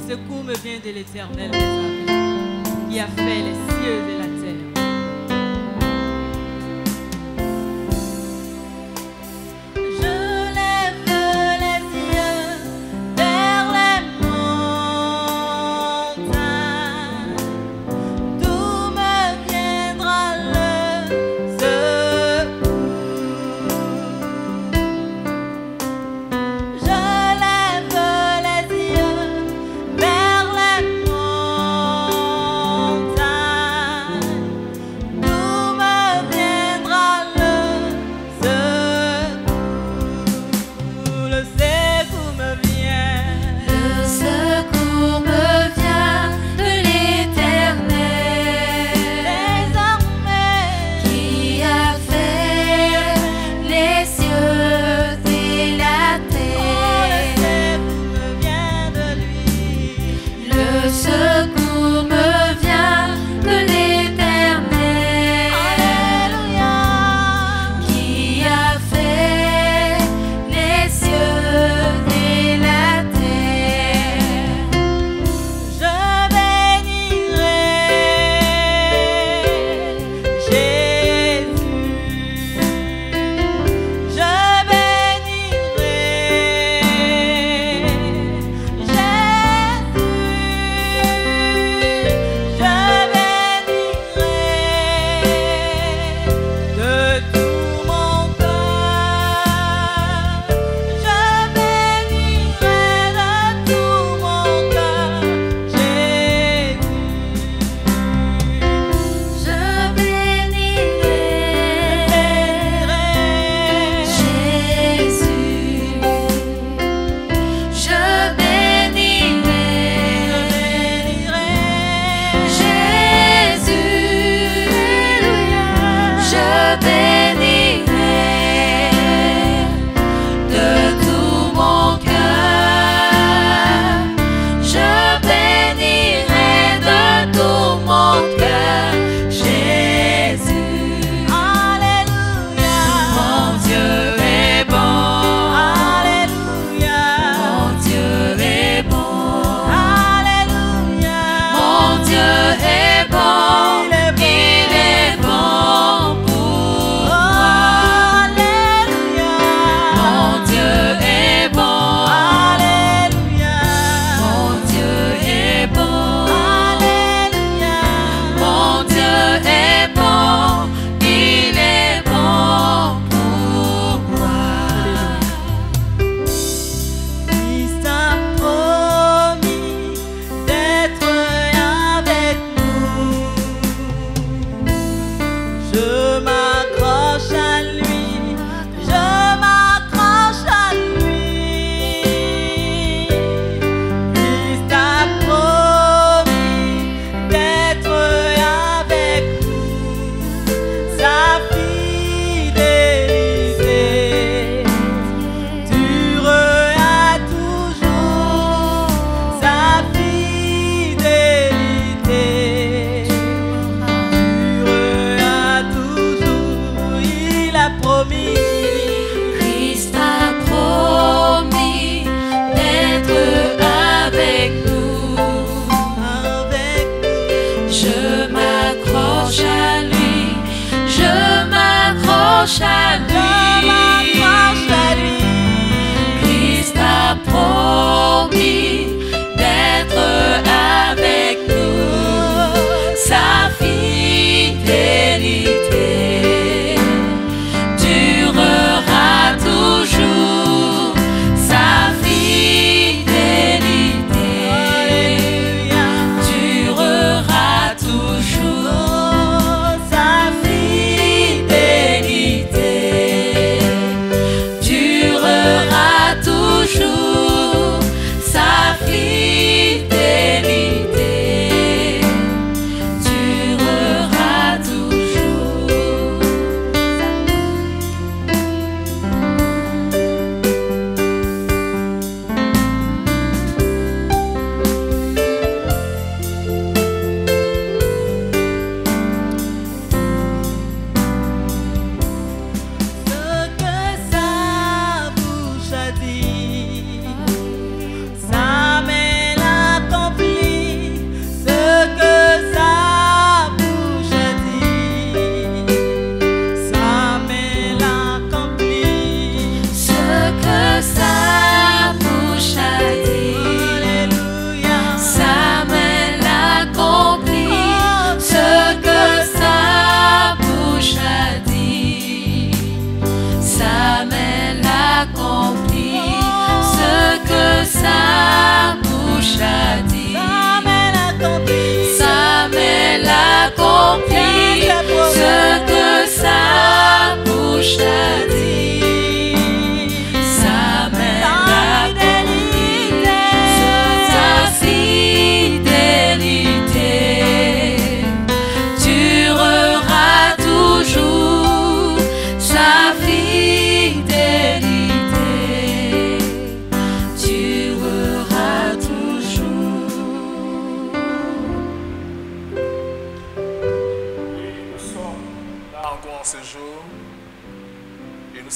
secours me vient de l'Éternel des armées, qui a fait les cieux et la terre.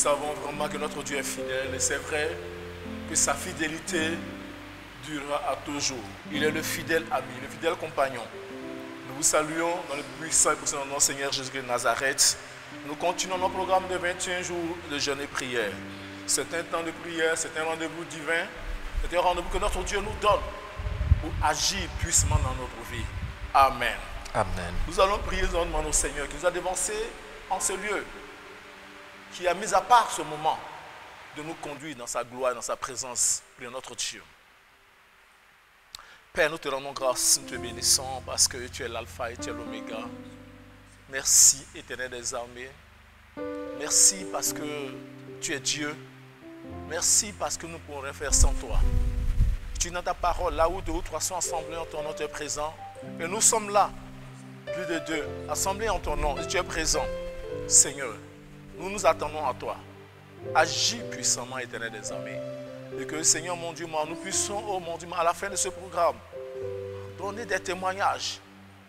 savons vraiment que notre Dieu est fidèle et c'est vrai que sa fidélité durera à toujours. Il est le fidèle ami, le fidèle compagnon. Nous vous saluons dans le puissant et puissant nom de Seigneur Jésus-Christ de Nazareth. Nous continuons notre programme de 21 jours de jeûne et prière. C'est un temps de prière, c'est un rendez-vous divin, c'est un rendez-vous que notre Dieu nous donne pour agir puissamment dans notre vie. Amen. Amen. Nous allons prier, nous allons demander au Seigneur qui nous a dévancés en ce lieu, qui a mis à part ce moment de nous conduire dans sa gloire, dans sa présence, pour notre Dieu. Père, nous te rendons grâce, nous te bénissons parce que tu es l'alpha et tu es l'oméga. Merci, Éternel des armées. Merci parce que tu es Dieu. Merci parce que nous ne pourrons rien faire sans toi. Tu es dans ta parole, là où deux ou trois sont assemblés en ton nom, tu es présent. Et nous sommes là, plus de deux, assemblés en ton nom, et tu es présent. Seigneur, nous nous attendons à toi. Agis puissamment, Éternel des armées. Et que, Seigneur, mon Dieu, nous puissions, oh mon Dieu, à la fin de ce programme, donner des témoignages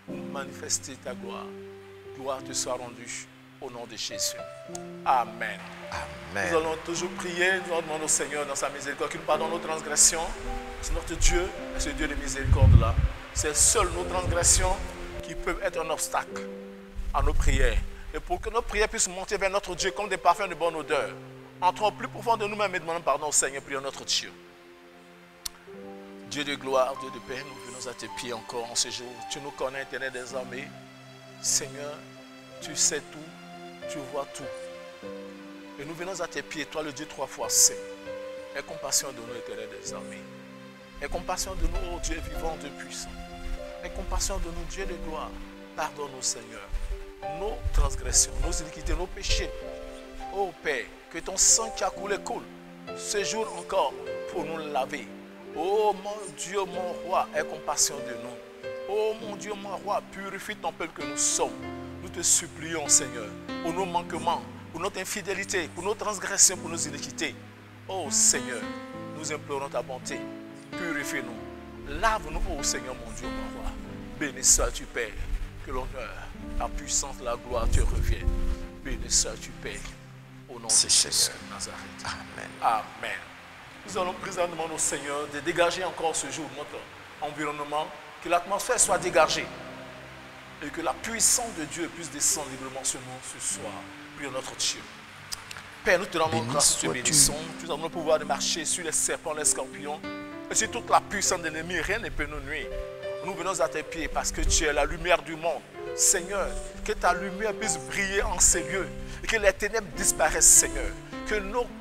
pour manifester ta gloire. Gloire te soit rendue au nom de Jésus. Amen. Amen. Nous allons toujours prier, nous allons demander au Seigneur dans sa miséricorde qu'il nous pardonne nos transgressions. C'est notre Dieu, ce Dieu de miséricorde-là. C'est seul nos transgressions qui peuvent être un obstacle à nos prières. Et pour que nos prières puissent monter vers notre Dieu comme des parfums de bonne odeur, entrons au plus profond de nous-mêmes et demandons pardon au Seigneur, prions notre Dieu. Dieu de gloire, Dieu de paix, nous venons à tes pieds encore en ce jour. Tu nous connais, Éternel des armées. Seigneur, tu sais tout, tu vois tout. Et nous venons à tes pieds, toi le Dieu trois fois saint. Aie compassion de nous, Éternel des armées. Aie compassion de nous, ô Dieu vivant, Dieu puissant. Aie compassion de nous, Dieu de gloire. Pardonne-nous, Seigneur, nos transgressions, nos iniquités, nos péchés. Ô Père, que ton sang qui a coulé coule ce jour encore pour nous laver. Ô mon Dieu, mon roi, aie compassion de nous. Ô mon Dieu, mon roi, purifie ton peuple que nous sommes. Nous te supplions, Seigneur, pour nos manquements, pour notre infidélité, pour nos transgressions, pour nos iniquités. Ô Seigneur, nous implorons ta bonté. Purifie-nous. Lave-nous, ô Seigneur, mon Dieu, mon roi. Béni sois-tu, Père. Que l'honneur, la puissance, la gloire te reviennent. Béni sois-tu, Père. Au nom de Jésus de Nazareth. Amen. Amen. Nous allons présentement demander au Seigneur de dégager encore ce jour notre environnement, que l'atmosphère soit dégagée et que la puissance de Dieu puisse descendre librement sur nous ce soir. Prions notre Dieu. Père, nous te rendons grâce, te bénissons. Nous avons le pouvoir de marcher sur les serpents, les scorpions et sur toute la puissance de l'ennemi. Rien ne peut nous nuire. Nous venons à tes pieds parce que tu es la lumière du monde. Seigneur, que ta lumière puisse briller en ces lieux et que les ténèbres disparaissent, Seigneur. Que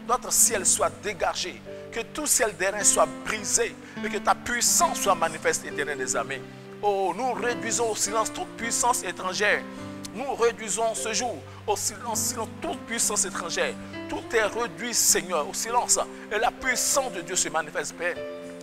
notre ciel soit dégagé, que tout ciel d'airain soit brisé et que ta puissance soit manifeste, Éternel des armées. Oh, nous réduisons au silence toute puissance étrangère. Nous réduisons ce jour au silence toute puissance étrangère. Tout est réduit, Seigneur, au silence. Et la puissance de Dieu se manifeste, Père.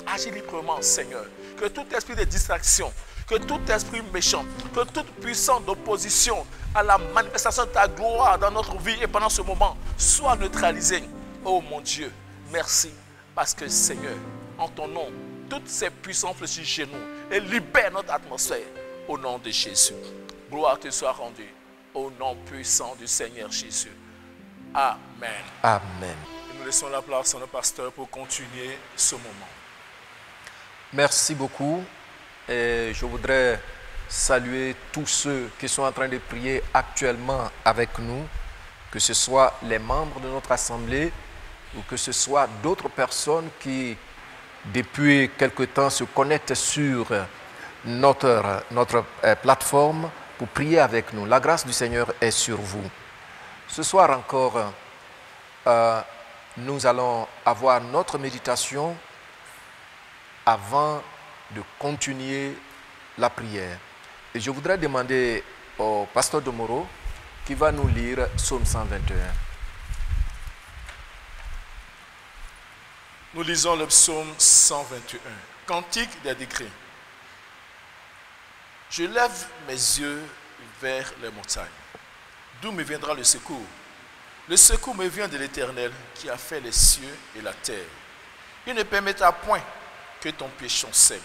Agis librement, Seigneur. Que tout esprit de distraction, que tout esprit méchant, que toute puissance d'opposition à la manifestation de ta gloire dans notre vie et pendant ce moment soit neutralisée. Oh mon Dieu, merci. Parce que, Seigneur, en ton nom, toutes ces puissances fléchissent chez nous et libèrent notre atmosphère. Au nom de Jésus. Gloire te soit rendue. Au nom puissant du Seigneur Jésus. Amen. Amen. Et nous laissons la place à nos pasteurs pour continuer ce moment. Merci beaucoup. Et je voudrais saluer tous ceux qui sont en train de prier actuellement avec nous, que ce soit les membres de notre assemblée ou que ce soit d'autres personnes qui, depuis quelque temps, se connectent sur notre plateforme pour prier avec nous. La grâce du Seigneur est sur vous. Ce soir encore, nous allons avoir notre méditation avant de continuer la prière. Et je voudrais demander au pasteur Domoro qui va nous lire Psaume 121. Nous lisons le psaume 121, Cantique des décrets. Je lève mes yeux vers les montagnes. D'où me viendra le secours? Le secours me vient de l'Éternel qui a fait les cieux et la terre. Il ne permettra point que ton pied chancelle.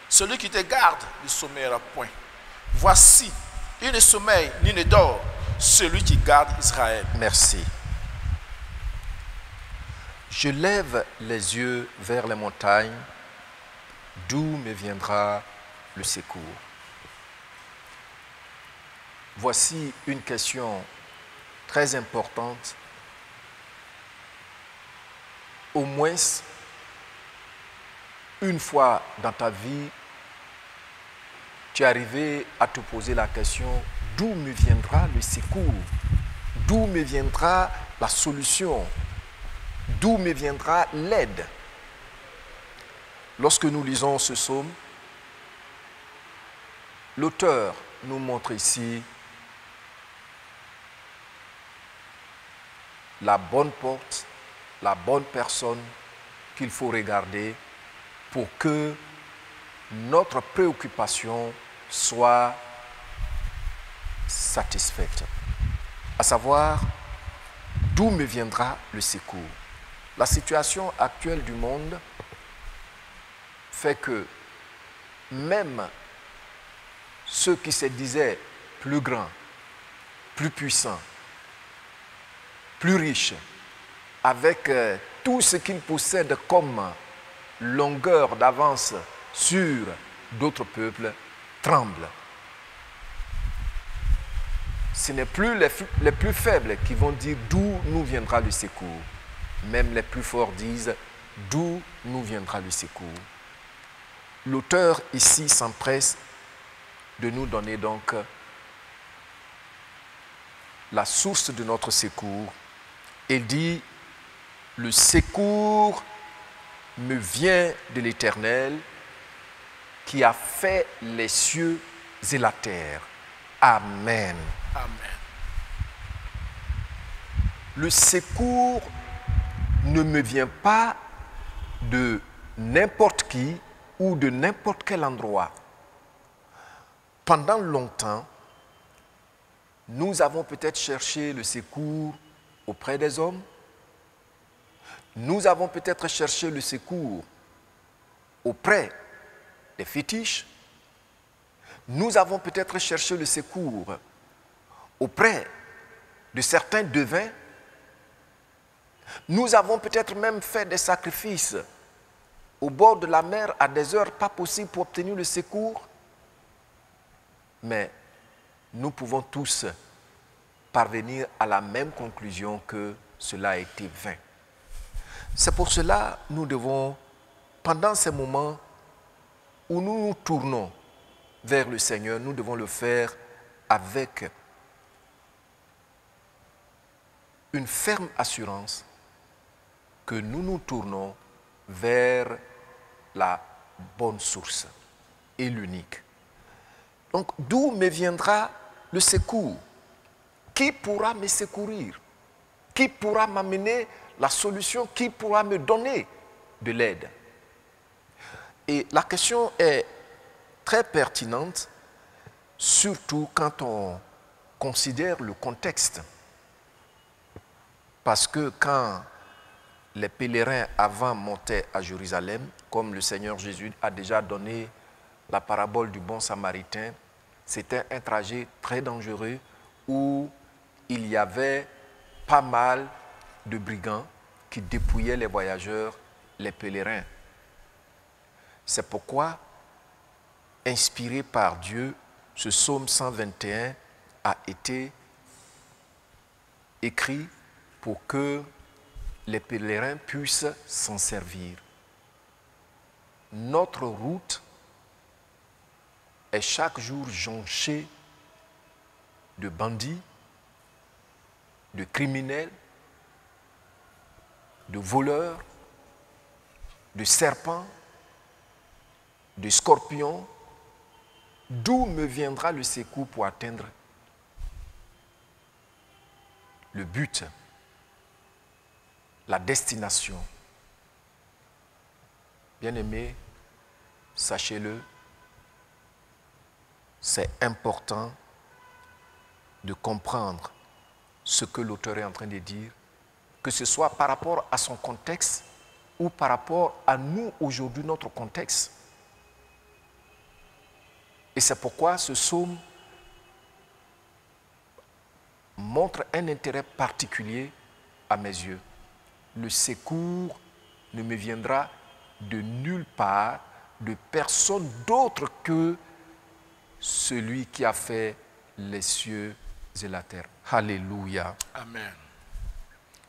Celui qui te garde ne sommeillera point. Voici, il ne sommeille ni ne dort, celui qui garde Israël. Merci. Je lève les yeux vers les montagnes, d'où me viendra le secours. Voici une question très importante. Au moins, une fois dans ta vie, tu es arrivé à te poser la question, d'où me viendra le secours? D'où me viendra la solution? D'où me viendra l'aide? Lorsque nous lisons ce psaume, l'auteur nous montre ici la bonne porte, la bonne personne qu'il faut regarder pour que notre préoccupation soit satisfaite. À savoir, d'où me viendra le secours? La situation actuelle du monde fait que même ceux qui se disaient plus grands, plus puissants, plus riches, avec tout ce qu'ils possèdent comme longueur d'avance sur d'autres peuples, tremblent. Ce n'est plus les plus faibles qui vont dire d'où nous viendra le secours. Même les plus forts disent d'où nous viendra le secours. L'auteur ici s'empresse de nous donner donc la source de notre secours. Il dit, le secours me vient de l'Éternel qui a fait les cieux et la terre. Amen. Amen. Le secours ne me vient pas de n'importe qui ou de n'importe quel endroit. Pendant longtemps, nous avons peut-être cherché le secours auprès des hommes. Nous avons peut-être cherché le secours auprès des fétiches. Nous avons peut-être cherché le secours auprès de certains devins. Nous avons peut-être même fait des sacrifices au bord de la mer à des heures pas possibles pour obtenir le secours. Mais nous pouvons tous parvenir à la même conclusion que cela a été vain. C'est pour cela que nous devons, pendant ces moments où nous nous tournons vers le Seigneur, nous devons le faire avec une ferme assurance que nous nous tournons vers la bonne source et l'unique. Donc, d'où me viendra le secours? Qui pourra me secourir? Qui pourra m'amener la solution? Qui pourra me donner de l'aide? Et la question est très pertinente, surtout quand on considère le contexte. Parce que quand les pèlerins avant montaient à Jérusalem, comme le Seigneur Jésus a déjà donné la parabole du bon samaritain, c'était un trajet très dangereux où il y avait pas mal de brigands qui dépouillaient les voyageurs, les pèlerins. C'est pourquoi, inspiré par Dieu, ce psaume 121 a été écrit pour que les pèlerins puissent s'en servir. Notre route est chaque jour jonchée de bandits, de criminels, de voleurs, de serpents, de scorpions. D'où me viendra le secours pour atteindre le but, la destination? Bien-aimés, sachez-le, c'est important de comprendre ce que l'auteur est en train de dire, que ce soit par rapport à son contexte ou par rapport à nous aujourd'hui, notre contexte. Et c'est pourquoi ce psaume montre un intérêt particulier à mes yeux. le secours ne me viendra de nulle part, de personne d'autre que celui qui a fait les cieux et la terre. Alléluia. Amen.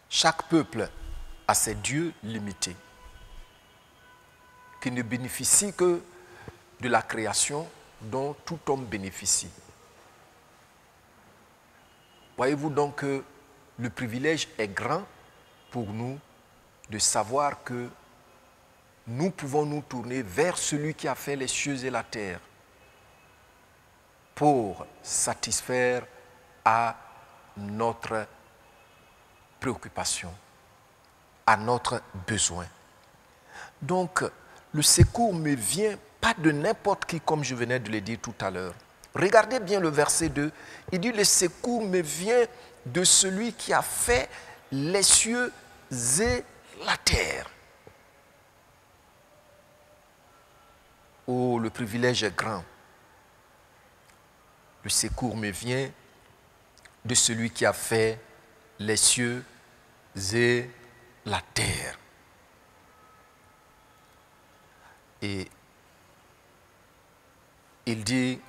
Chaque peuple a ses dieux limités, qui ne bénéficient que de la création dont tout homme bénéficie. Voyez-vous donc que le privilège est grand pour nous de savoir que nous pouvons nous tourner vers celui qui a fait les cieux et la terre pour satisfaire à notre préoccupation, à notre besoin. Donc, le secours me vient pas de n'importe qui, comme je venais de le dire tout à l'heure. Regardez bien le verset 2. Il dit, le secours me vient de celui qui a fait les cieux et la terre. Oh, le privilège est grand. Le secours me vient de celui qui a fait les cieux et la terre. Et il dit,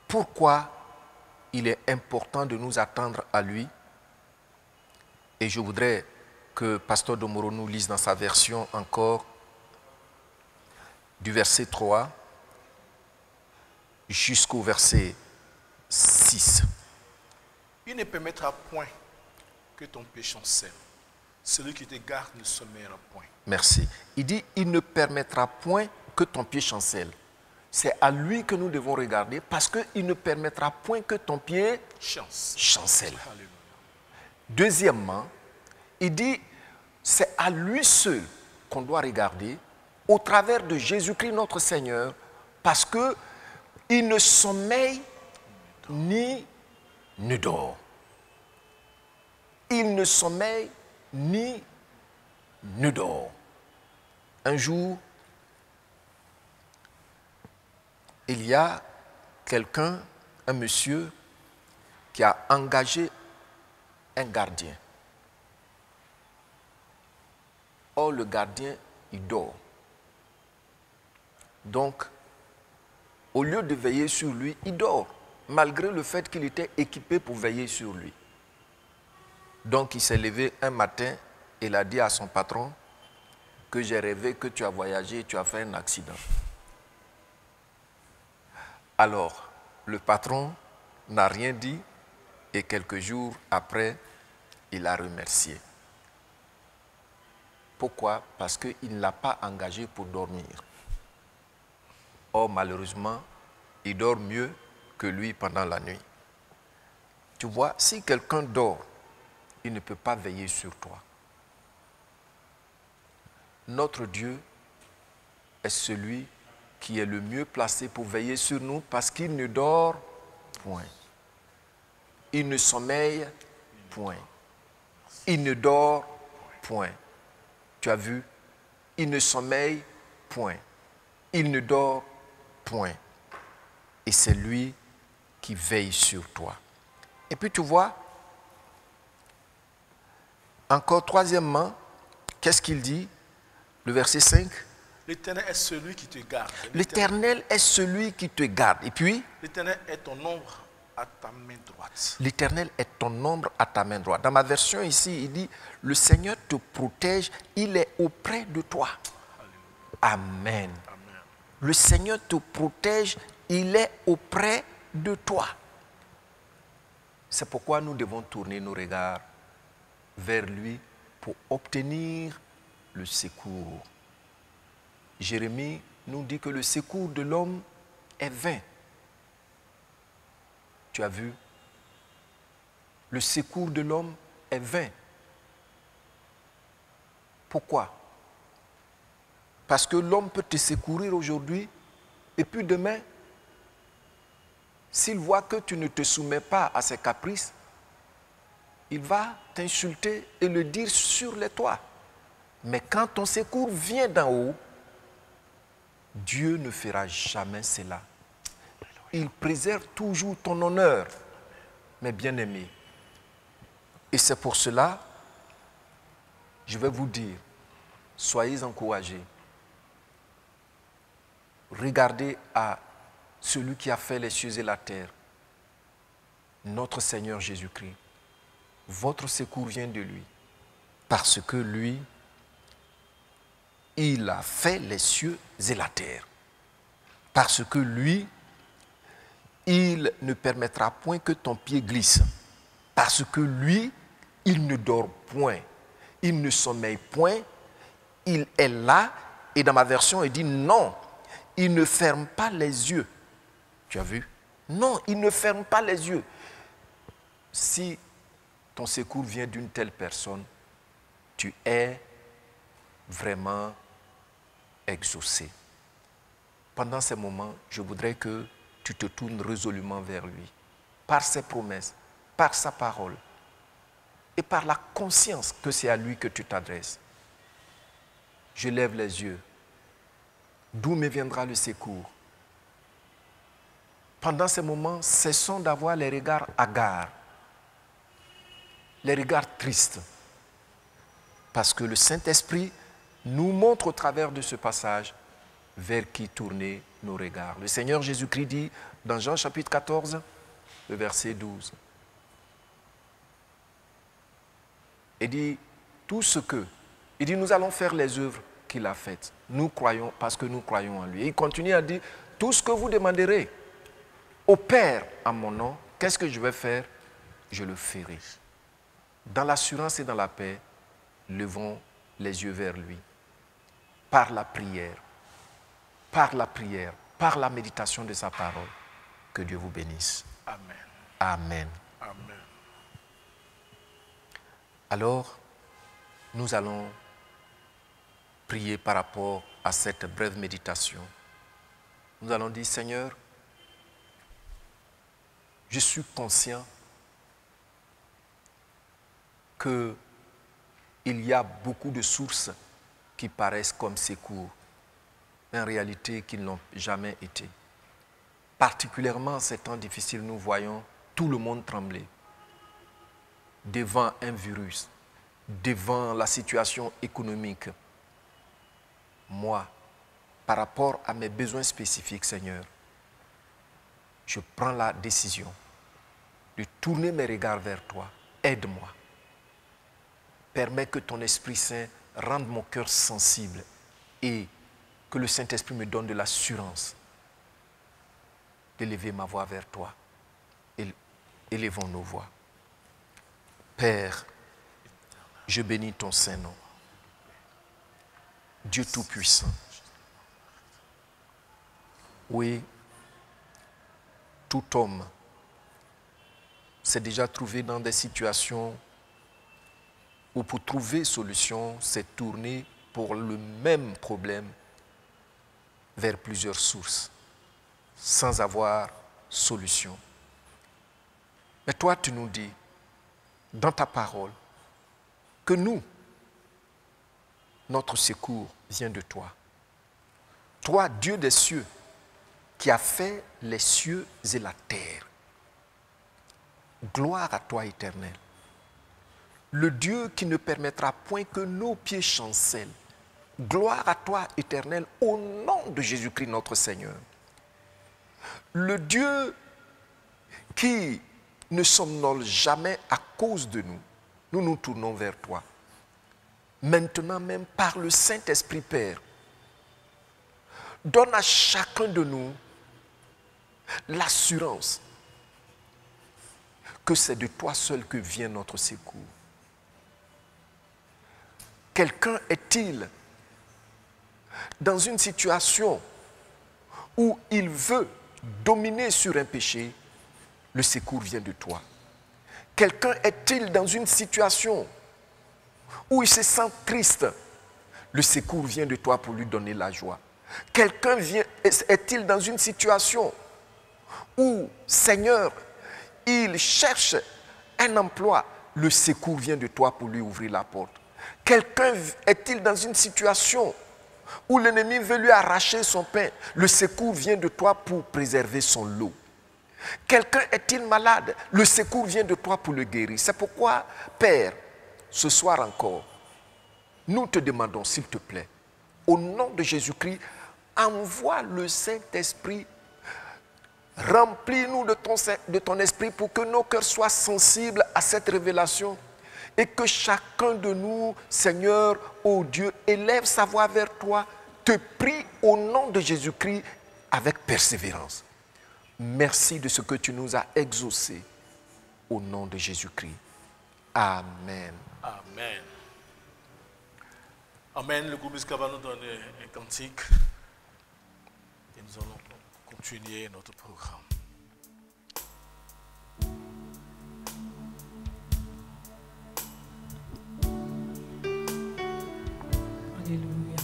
pourquoi il est important de nous attendre à lui? Et je voudrais que Pasteur Domoro nous lise dans sa version encore, du verset 3 jusqu'au verset 6. Il ne permettra point que ton pied chancelle. Celui qui te garde ne sommeillera point. Merci. Il dit, il ne permettra point que ton pied chancelle. C'est à lui que nous devons regarder parce qu'il ne permettra point que ton pied chancelle. Alléluia. Deuxièmement, il dit, c'est à lui seul qu'on doit regarder au travers de Jésus-Christ notre Seigneur parce qu'il ne sommeille ni ne dort. Il ne sommeille ni ne dort. Un jour, il y a quelqu'un, un monsieur, qui a engagé un gardien. Or, le gardien, il dort. Donc, au lieu de veiller sur lui, il dort, malgré le fait qu'il était équipé pour veiller sur lui. Donc, il s'est levé un matin et il a dit à son patron que j'ai rêvé que tu as voyagé et tu as fait un accident. Alors, le patron n'a rien dit et quelques jours après, il a remercié. Pourquoi? Parce qu'il ne l'a pas engagé pour dormir. Or, malheureusement, il dort mieux que lui pendant la nuit. Tu vois, si quelqu'un dort, il ne peut pas veiller sur toi. Notre Dieu est celui qui est le mieux placé pour veiller sur nous parce qu'il ne dort point. Il ne sommeille point. Il ne dort point. Tu as vu? Il ne sommeille point. Il ne dort point. Et c'est lui qui veille sur toi. Et puis tu vois, encore troisièmement, qu'est-ce qu'il dit? Le verset 5. L'Éternel est celui qui te garde. L'Éternel est celui qui te garde. Et puis? L'Éternel est ton ombre à ta main droite. L'Éternel est ton ombre à ta main droite. Dans ma version ici, il dit, le Seigneur te protège, il est auprès de toi. Amen. Amen. Le Seigneur te protège, il est auprès de toi. C'est pourquoi nous devons tourner nos regards vers lui pour obtenir le secours. Jérémie nous dit que le secours de l'homme est vain. Tu as vu? Le secours de l'homme est vain. Pourquoi? Parce que l'homme peut te secourir aujourd'hui et puis demain, s'il voit que tu ne te soumets pas à ses caprices, il va t'insulter et le dire sur les toits. Mais quand ton secours vient d'en haut, Dieu ne fera jamais cela. Il préserve toujours ton honneur, mes bien-aimés. Et c'est pour cela je vais vous dire, soyez encouragés. Regardez à celui qui a fait les cieux et la terre, notre Seigneur Jésus-Christ. Votre secours vient de lui, parce que lui, il a fait les cieux et la terre. Parce que lui, il ne permettra point que ton pied glisse. Parce que lui, il ne dort point, il ne sommeille point, il est là. Et dans ma version, il dit non, il ne ferme pas les yeux. Tu as vu? Non, il ne ferme pas les yeux. Si ton secours vient d'une telle personne, tu es vraiment exaucé. Pendant ces moments, je voudrais que tu te tournes résolument vers lui, par ses promesses, par sa parole et par la conscience que c'est à lui que tu t'adresses. Je lève les yeux. D'où me viendra le secours? Pendant ces moments, cessons d'avoir les regards hagards, les regards tristes, parce que le Saint-Esprit nous montre au travers de ce passage vers qui tourner nos regards. Le Seigneur Jésus-Christ dit dans Jean chapitre 14, le verset 12, il dit tout ce que, il dit nous allons faire les œuvres qu'il a faites. Nous croyons parce que nous croyons en lui. Et il continue à dire tout ce que vous demanderez au Père en mon nom, qu'est-ce que je vais faire? Je le ferai. Dans l'assurance et dans la paix, levons les yeux vers lui. Par la prière, par la méditation de sa parole. Que Dieu vous bénisse. Amen. Amen. Amen. Alors, nous allons prier par rapport à cette brève méditation. Nous allons dire, Seigneur, je suis conscient qu'il y a beaucoup de sources qui paraissent comme secours, mais en réalité qui ne l'ont jamais été. Particulièrement en ces temps difficiles, nous voyons tout le monde trembler devant un virus, devant la situation économique. Moi, par rapport à mes besoins spécifiques, Seigneur, je prends la décision de tourner mes regards vers toi. Aide-moi. Permets que ton Esprit Saint rende mon cœur sensible et que le Saint-Esprit me donne de l'assurance d'élever ma voix vers toi. Élevons nos voix. Père, je bénis ton Saint-Nom. Dieu Tout-Puissant. Oui, tout homme s'est déjà trouvé dans des situations où pour trouver solution, s'est tourné pour le même problème vers plusieurs sources, sans avoir solution. Mais toi, tu nous dis, dans ta parole, que nous, notre secours vient de toi. Toi, Dieu des cieux, qui as fait les cieux et la terre. Gloire à toi, Éternel. Le Dieu qui ne permettra point que nos pieds chancellent. Gloire à toi, Éternel, au nom de Jésus-Christ, notre Seigneur. Le Dieu qui ne somnole jamais à cause de nous. Nous nous tournons vers toi. Maintenant même, par le Saint-Esprit, Père, donne à chacun de nous l'assurance que c'est de toi seul que vient notre secours. Quelqu'un est-il dans une situation où il veut dominer sur un péché? Le secours vient de toi. Quelqu'un est-il dans une situation où il se sent triste? Le secours vient de toi pour lui donner la joie. Quelqu'un est-il dans une situation où, Seigneur, il cherche un emploi? Le secours vient de toi pour lui ouvrir la porte. Quelqu'un est-il dans une situation où l'ennemi veut lui arracher son pain? Le secours vient de toi pour préserver son lot. Quelqu'un est-il malade? Le secours vient de toi pour le guérir. C'est pourquoi, Père, ce soir encore, nous te demandons, s'il te plaît, au nom de Jésus-Christ, envoie le Saint-Esprit, remplis-nous de ton esprit pour que nos cœurs soient sensibles à cette révélation et que chacun de nous, Seigneur, ô Dieu, élève sa voix vers toi, te prie au nom de Jésus-Christ avec persévérance. Merci de ce que tu nous as exaucés au nom de Jésus-Christ. Amen. Amen. Amen. Le groupe musical va nous donner un cantique et nous allons continuer notre programme. Alléluia.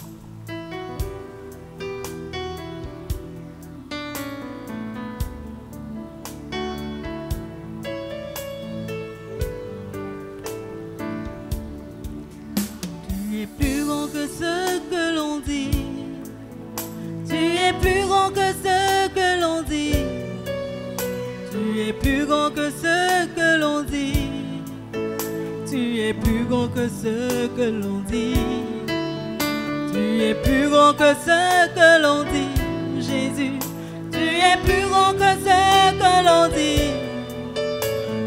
Tu es plus grand que ce que l'on dit. Tu es plus grand que ce que l'on dit. Tu es plus grand que ce que l'on dit. Tu es plus grand que ce que l'on dit. Tu es plus grand que ce que l'on dit, Jésus. Tu es plus grand que ce que l'on dit.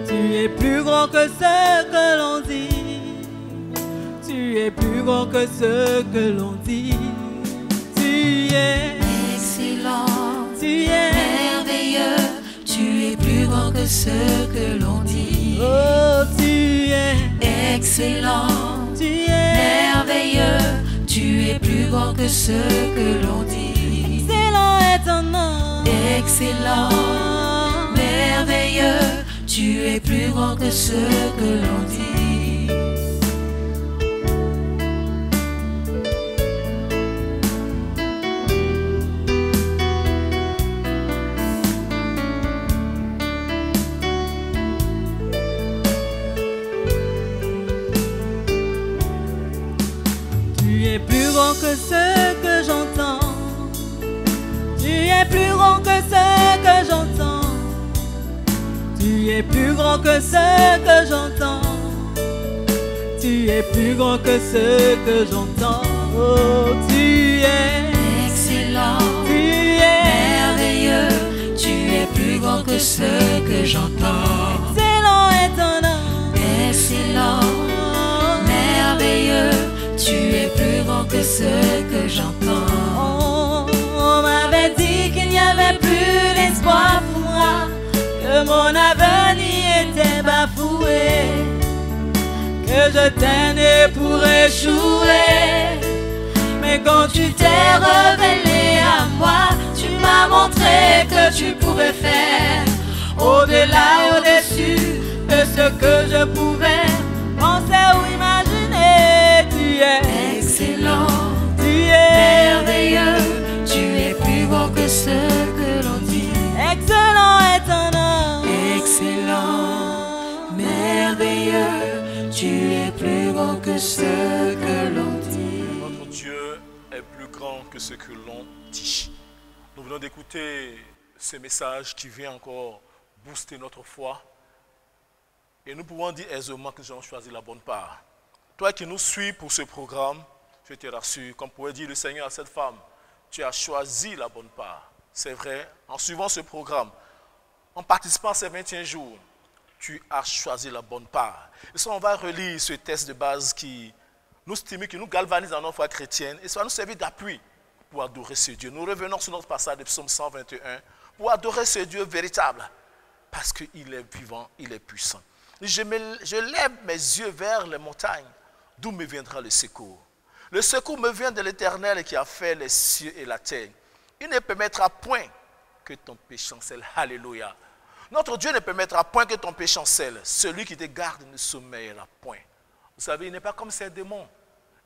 Tu es plus grand que ce que l'on dit. Tu es plus grand que ce que l'on dit. Tu es excellent, tu es merveilleux, tu es plus grand que ce que l'on dit. oh, tu es Excellent, tu es merveilleux, tu es plus grand que ce que l'on dit. excellent est ton nom. Excellent, merveilleux, tu es plus grand que ce que l'on dit. Tu es plus grand que ce que j'entends. Tu es plus grand que ce que j'entends. Tu es plus grand que ce que j'entends. Tu es plus grand que ce que j'entends. Oh, tu es Excellent, tu es merveilleux, tu es plus grand que ce que j'entends. excellent est ton nom. Excellent, merveilleux, tu es plus grand que ce que j'entends. On m'avait dit qu'il n'y avait plus d'espoir pour moi, que mon avenir était bafoué, que je tenais pour échouer. Mais quand tu t'es révélé à moi, tu m'as montré que tu pouvais faire au-delà, au-dessus de ce que je pouvais penser ou imaginer. Tu es Excellent, tu es merveilleux, tu es plus grand que ce que l'on dit. excellent est ton nom. Excellent, merveilleux, tu es plus grand que ce que l'on dit. Notre Dieu est plus grand que ce que l'on dit. Nous venons d'écouter ce message qui vient encore booster notre foi. Et nous pouvons dire aisément que nous avons choisi la bonne part. Toi qui nous suis pour ce programme, je te rassure, comme pourrait dire le Seigneur à cette femme, tu as choisi la bonne part. C'est vrai, en suivant ce programme, en participant à ces 21 jours, tu as choisi la bonne part. Et ça, on va relire ce texte de base qui nous stimule, qui nous galvanise dans notre foi chrétienne, et ça va nous servir d'appui pour adorer ce Dieu. Nous revenons sur notre passage de Psaume 121 pour adorer ce Dieu véritable, parce qu'il est vivant, il est puissant. Je lève mes yeux vers les montagnes, d'où me viendra le secours. Le secours me vient de l'Éternel qui a fait les cieux et la terre. Il ne permettra point que ton péché chancelle. Alléluia. Notre Dieu ne permettra point que ton péché chancelle. Celui qui te garde ne sommeillera point. Vous savez, il n'est pas comme ces démons.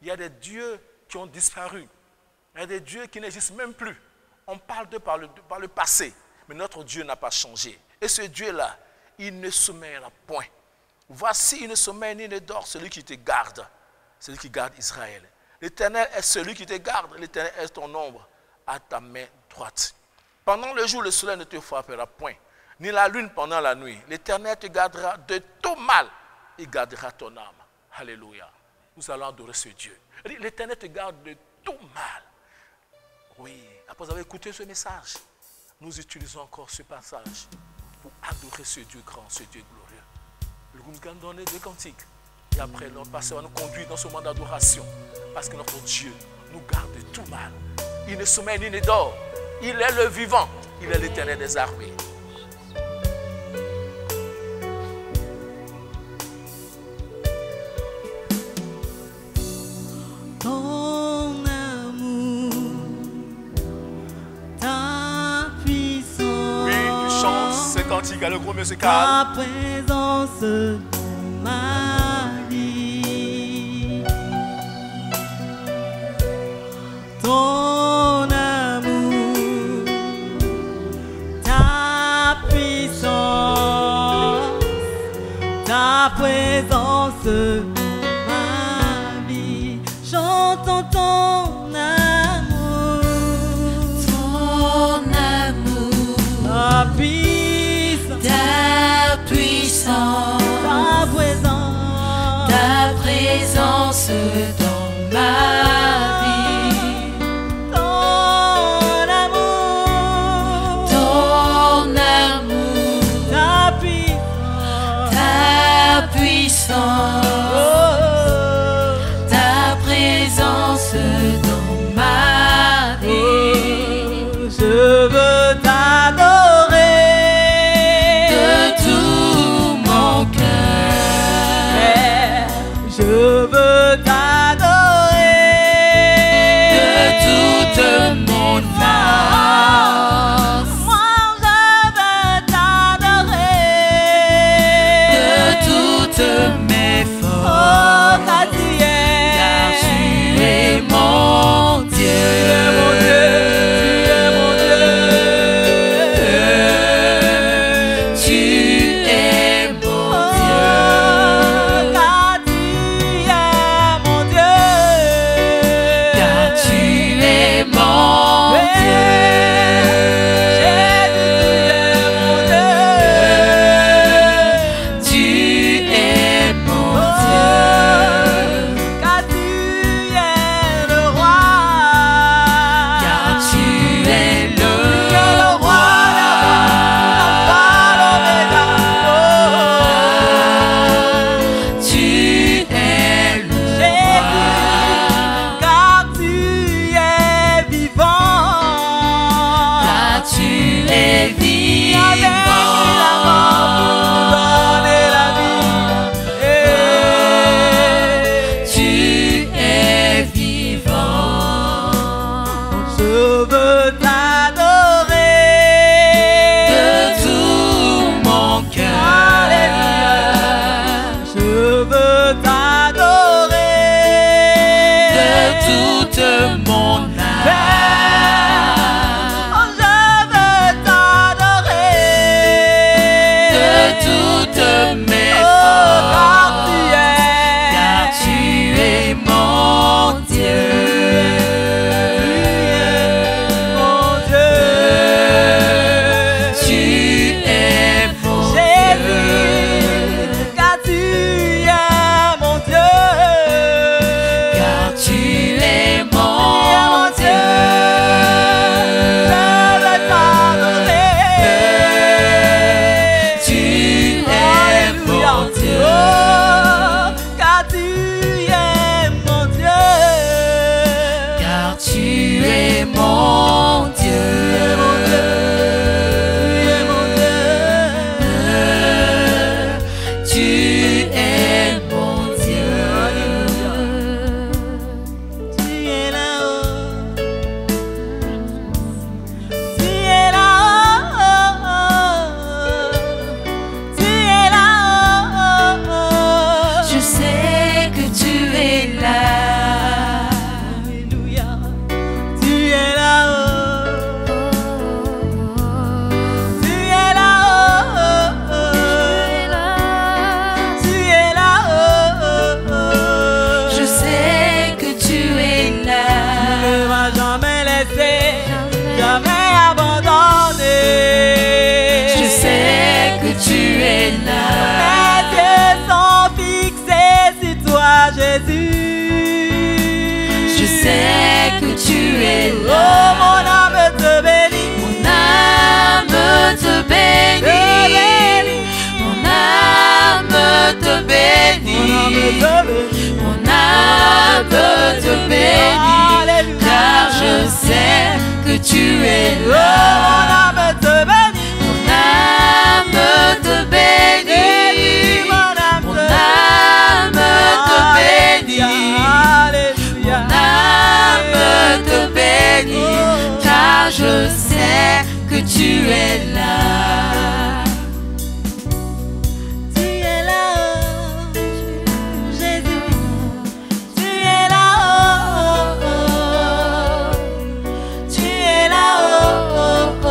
Il y a des dieux qui ont disparu. Il y a des dieux qui n'existent même plus. On parle d'eux par le passé. Mais notre Dieu n'a pas changé. Et ce Dieu-là, il ne sommeillera point. Voici, il ne sommeille ni ne dort, celui qui te garde. Celui qui garde Israël. L'Éternel est celui qui te garde. L'Éternel est ton ombre à ta main droite. Pendant le jour, le soleil ne te frappera point, ni la lune pendant la nuit. L'Éternel te gardera de tout mal. Il gardera ton âme. Alléluia. nous allons adorer ce Dieu. L'Éternel te garde de tout mal. Oui, après avoir écouté ce message, nous utilisons encore ce passage pour adorer ce Dieu grand, ce Dieu glorieux. Le groupe nous donne des cantiques. Et après, notre pasteur va nous conduire dans ce moment d'adoration. Parce que notre Dieu nous garde de tout mal. Il ne sommeille ni ne dort. Il est le vivant. Il est l'Éternel des armées. Ton amour, ta puissance. Oui, tu chantes ce cantique à le gros musical. Ta présence dans ma vie. Ton amour, ta puissance, ta présence dans ma vie. Chantons ton amour, ta puissance, ta puissance, ta présence, ta présence dans ma vie. ton amour, ta puissance, ta puissance, oh, ta présence dans ma vie. je veux t'adorer De tout mon cœur, je veux t'adorer de toute mon force, moi je veux t'adorer de toutes mes oh forces, car tu car tu es es mon Dieu. tu es mon Dieu, tu es mon Dieu. Oh, mon âme te bénit. Mon âme te bénit. Mon âme te bénit. Mon âme te bénit. Car je sais que tu es là. Mon âme te bénit. Mon âme te bénit. Mon âme te bénit. Alléluia. Mon âme te bénit. Car je sais que tu es là. Tu es là, oh, Jésus. Tu es là, oh, oh. Tu es là, oh, oh, oh.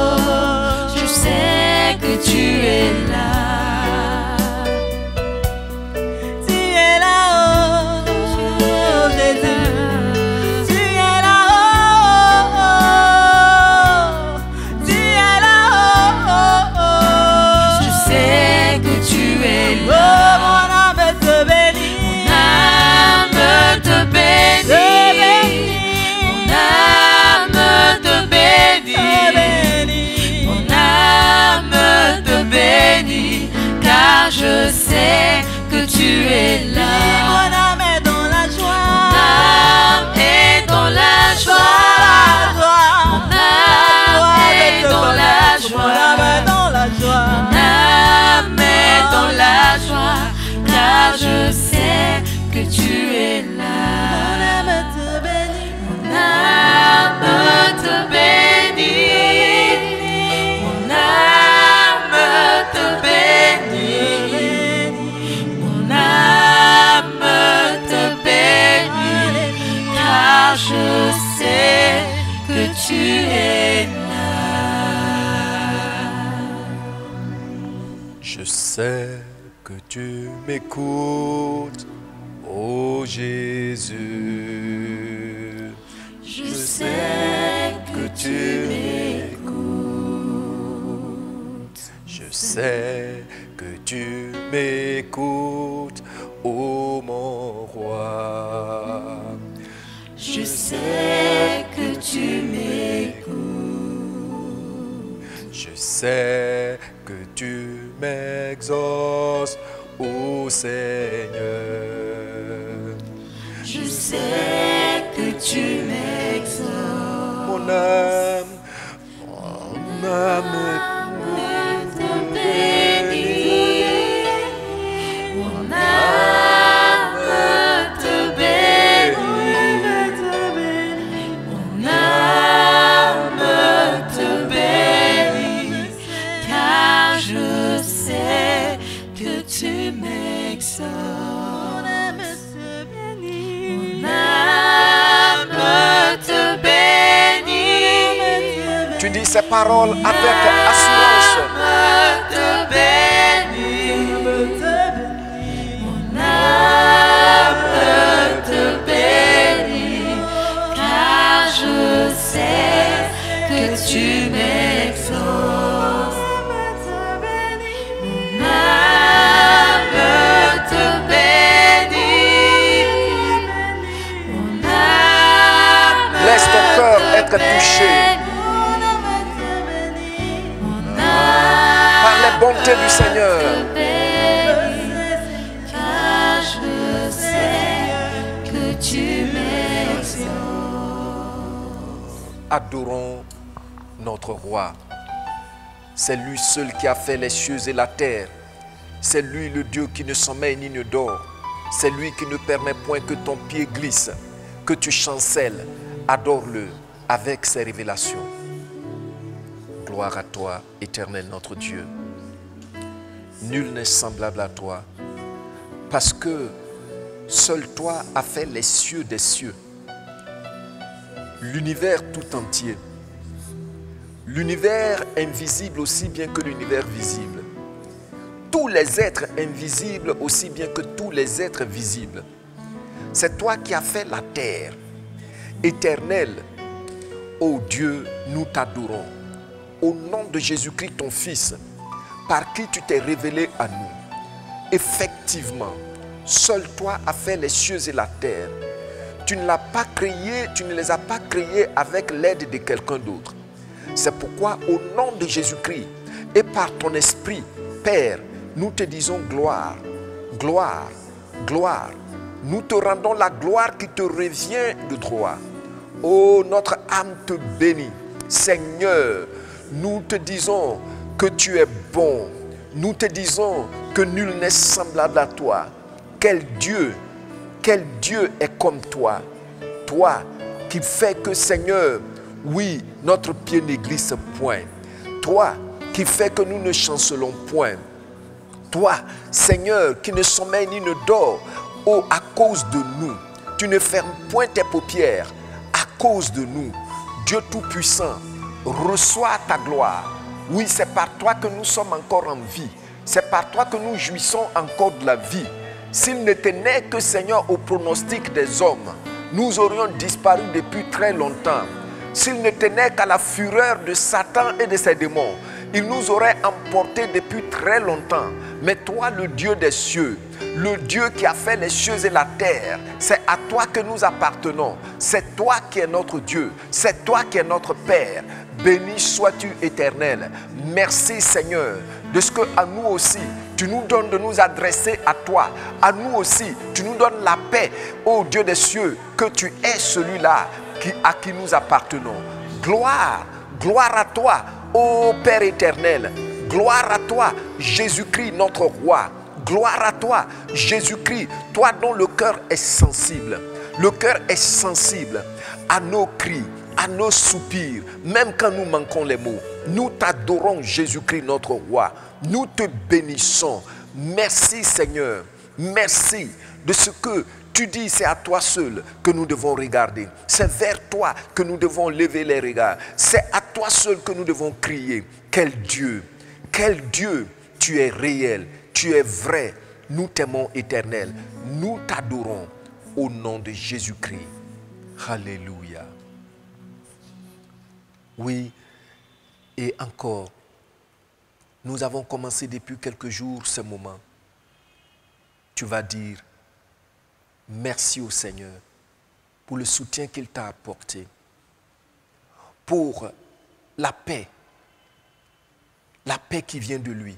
Je sais que tu es là. Tu es là, oh, oh, Jésus. Tu es là, oh, oh. Tu es là, oh, oh. Je sais que tu es Oh, là. mon âme te bénit. Mon âme te bénit. Mon âme te bénit. Mon âme te bénit. Car je sais que tu es là. Mon âme est dans la joie. Mon âme est dans la joie. Mon âme est dans la joie. Mon âme est dans la joie. Mon âme est dans la joie. Car je sais que tu es là. Mon âme te bénit. Mon âme te bénit. Mon âme te bénit. Mon âme te bénit. Car je sais que tu es là. Je sais que tu m'écoutes, ô Jésus. Je sais que tu m'écoutes. Je sais que tu m'écoutes, ô mon roi. Je sais que tu m'écoutes. Je sais que tu m'exauces, ô Seigneur. Je sais que tu m'exauces. Mon âme te bénit. Mon âme te bénit. Mon âme te bénit. Car je sais que tu m'exauces. Mon âme te bénit. Mon âme te bénit. Tu dis ces paroles avec assurance. Te bénit. Mon âme te bénit. Car je sais que tu m'exauces. Mon âme te bénit. Mon âme Laisse ton cœur être touché par les bontés du Seigneur. Car je sais que tu m'exauces. Adorons notre roi. C'est lui seul qui a fait les cieux et la terre. C'est lui le Dieu qui ne sommeille ni ne dort. C'est lui qui ne permet point que ton pied glisse, que tu chancelles. Adore-le avec ses révélations. Gloire à toi, Éternel notre Dieu. Nul n'est semblable à toi, parce que seul toi as fait les cieux des cieux, l'univers tout entier, l'univers invisible aussi bien que l'univers visible, tous les êtres invisibles aussi bien que tous les êtres visibles. C'est toi qui as fait la terre. Éternel, ô Dieu, nous t'adorons. Au nom de Jésus-Christ, ton Fils, par qui tu t'es révélé à nous. Effectivement, seul toi as fait les cieux et la terre. Tu ne l'as pas créé, tu ne les as pas créés avec l'aide de quelqu'un d'autre. C'est pourquoi au nom de Jésus-Christ et par ton esprit, Père, nous te disons gloire, gloire, gloire. Nous te rendons la gloire qui te revient de droit. Oh, notre âme te bénit. Seigneur, nous te disons que tu es bon. Nous te disons que nul n'est semblable à toi. Quel Dieu est comme toi. Toi qui fais que, Seigneur, oui, notre pied ne glisse point. Toi qui fais que nous ne chancelons point. Toi, Seigneur, qui ne sommeille ni ne dort, oh, à cause de nous. Tu ne fermes point tes paupières à cause de nous. Dieu Tout-Puissant, reçois ta gloire. Oui, c'est par toi que nous sommes encore en vie. C'est par toi que nous jouissons encore de la vie. S'il ne tenait que, Seigneur, au pronostic des hommes, nous aurions disparu depuis très longtemps. S'il ne tenait qu'à la fureur de Satan et de ses démons, il nous aurait emportés depuis très longtemps. Mais toi, le Dieu des cieux, le Dieu qui a fait les cieux et la terre, c'est à toi que nous appartenons. C'est toi qui es notre Dieu. C'est toi qui es notre Père. Béni sois-tu, Éternel. Merci, Seigneur, de ce qu'à nous aussi, tu nous donnes de nous adresser à toi. À nous aussi, tu nous donnes la paix, ô Dieu des cieux, que tu es celui-là à qui nous appartenons. Gloire, gloire à toi, ô Père éternel. Gloire à toi, Jésus-Christ, notre roi. Gloire à toi, Jésus-Christ, toi dont le cœur est sensible. Le cœur est sensible à nos cris, à nos soupirs, même quand nous manquons les mots. Nous t'adorons, Jésus-Christ, notre roi. Nous te bénissons. Merci, Seigneur. Merci de ce que tu dis, c'est à toi seul que nous devons regarder. C'est vers toi que nous devons lever les regards. C'est à toi seul que nous devons crier. Quel Dieu, tu es réel, tu es vrai. Nous t'aimons, Éternel. Nous t'adorons au nom de Jésus-Christ. Alléluia. Oui, et encore, nous avons commencé depuis quelques jours ce moment. Tu vas dire merci au Seigneur pour le soutien qu'il t'a apporté, pour la paix qui vient de lui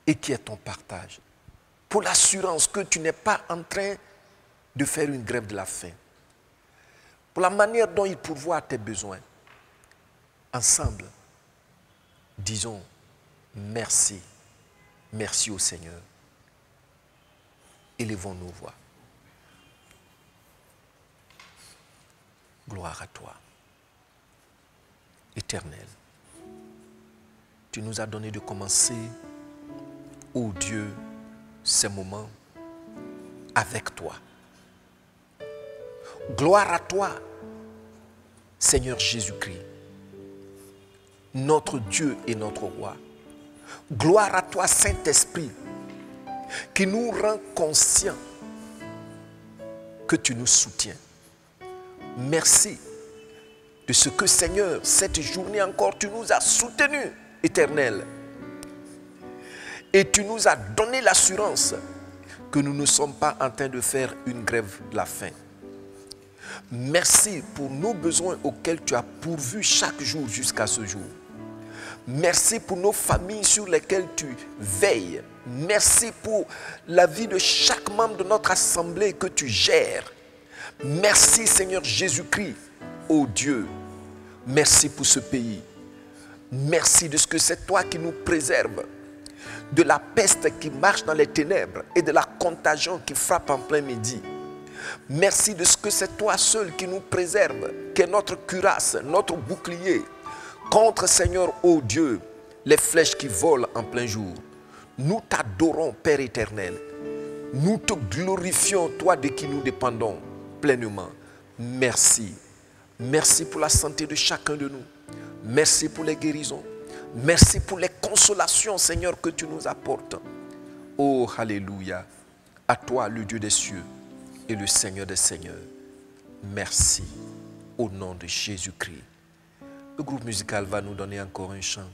et qui est ton partage, pour l'assurance que tu n'es pas en train de faire une grève de la faim, pour la manière dont il pourvoit à tes besoins. Ensemble, disons merci, merci au Seigneur. Élevons nos voix. Gloire à toi, Éternel. Tu nous as donné de commencer, ô Dieu, ces moments avec toi. Gloire à toi, Seigneur Jésus-Christ, notre Dieu et notre roi. Gloire à toi, Saint-Esprit, qui nous rend conscients que tu nous soutiens. Merci de ce que, Seigneur, cette journée encore, tu nous as soutenus, Éternel. Et tu nous as donné l'assurance que nous ne sommes pas en train de faire une grève de la faim. Merci pour nos besoins auxquels tu as pourvu chaque jour jusqu'à ce jour. Merci pour nos familles sur lesquelles tu veilles. Merci pour la vie de chaque membre de notre assemblée que tu gères. Merci, Seigneur Jésus-Christ, ô Dieu. Merci pour ce pays. Merci de ce que c'est toi qui nous préserves de la peste qui marche dans les ténèbres et de la contagion qui frappe en plein midi. Merci de ce que c'est toi seul qui nous préserve, qui est notre cuirasse, notre bouclier, contre, Seigneur, ô Dieu, les flèches qui volent en plein jour. Nous t'adorons, Père éternel. Nous te glorifions, toi de qui nous dépendons pleinement. Merci. Merci pour la santé de chacun de nous. Merci pour les guérisons. Merci pour les consolations, Seigneur, que tu nous apportes. Oh, alléluia. À toi, le Dieu des cieux et le Seigneur des seigneurs. Merci. Au nom de Jésus-Christ. Le groupe musical va nous donner encore un chant.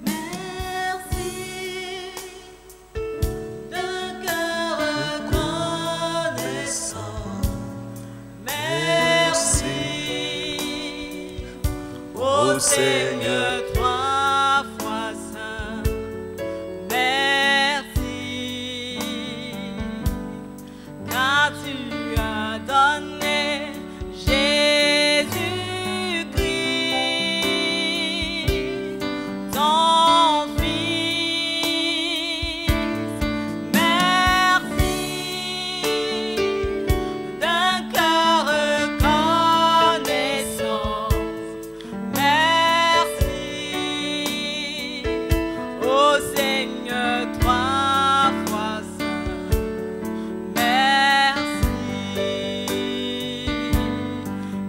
Alléluia. Seigneur. trois fois saint, merci, car tu as donné Jésus-Christ, ton Fils. Merci d'un cœur reconnaissant. Merci, ô Seigneur, trois fois saint. Merci,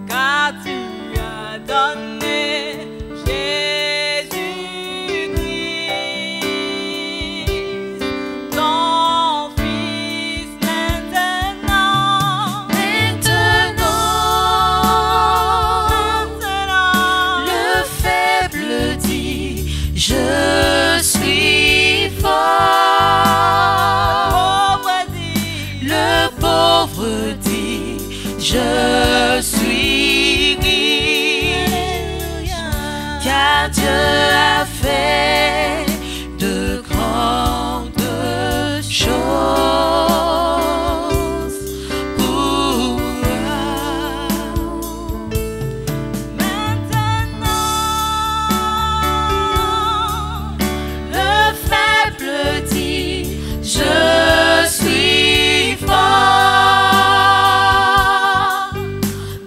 car tu as donné Jésus-Christ, ton Fils. Maintenant, Le faible dit, je suis fort. Le pauvre dit, je suis riche. Car Dieu a fait de grandes choses pour moi. Maintenant, Le faible dit, je suis fort.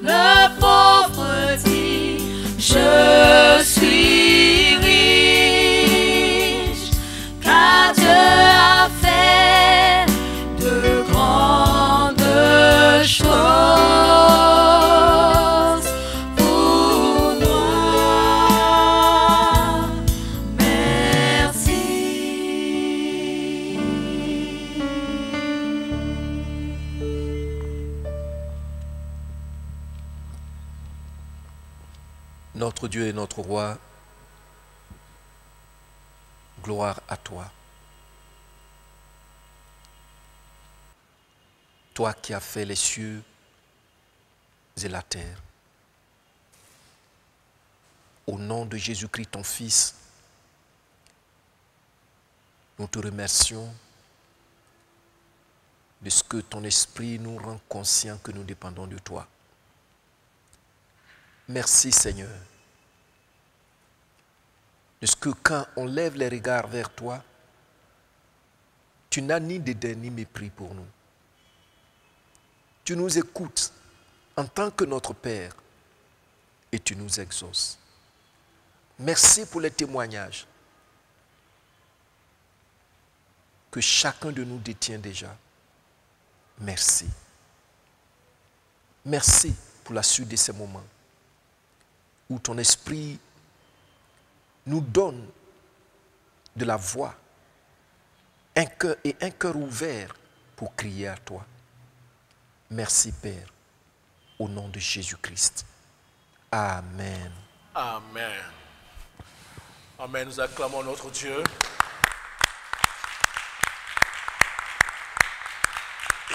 Le pauvre dit, je suis riche. Car Dieu a fait de grandes choses pour moi. Merci. Notre Dieu et notre Roi, gloire à toi. Toi qui as fait les cieux et la terre. Au nom de Jésus-Christ, ton Fils, nous te remercions de ce que ton esprit nous rend conscients que nous dépendons de toi. Merci Seigneur, de ce que quand on lève les regards vers toi, tu n'as ni dédain ni mépris pour nous. Tu nous écoutes en tant que notre Père et tu nous exauces. Merci pour les témoignages que chacun de nous détient déjà. Merci. Merci pour la suite de ces moments où ton esprit nous donne de la voix, un cœur ouvert pour crier à toi. Merci Père, au nom de Jésus-Christ. Amen. Amen. Amen. Nous acclamons notre Dieu.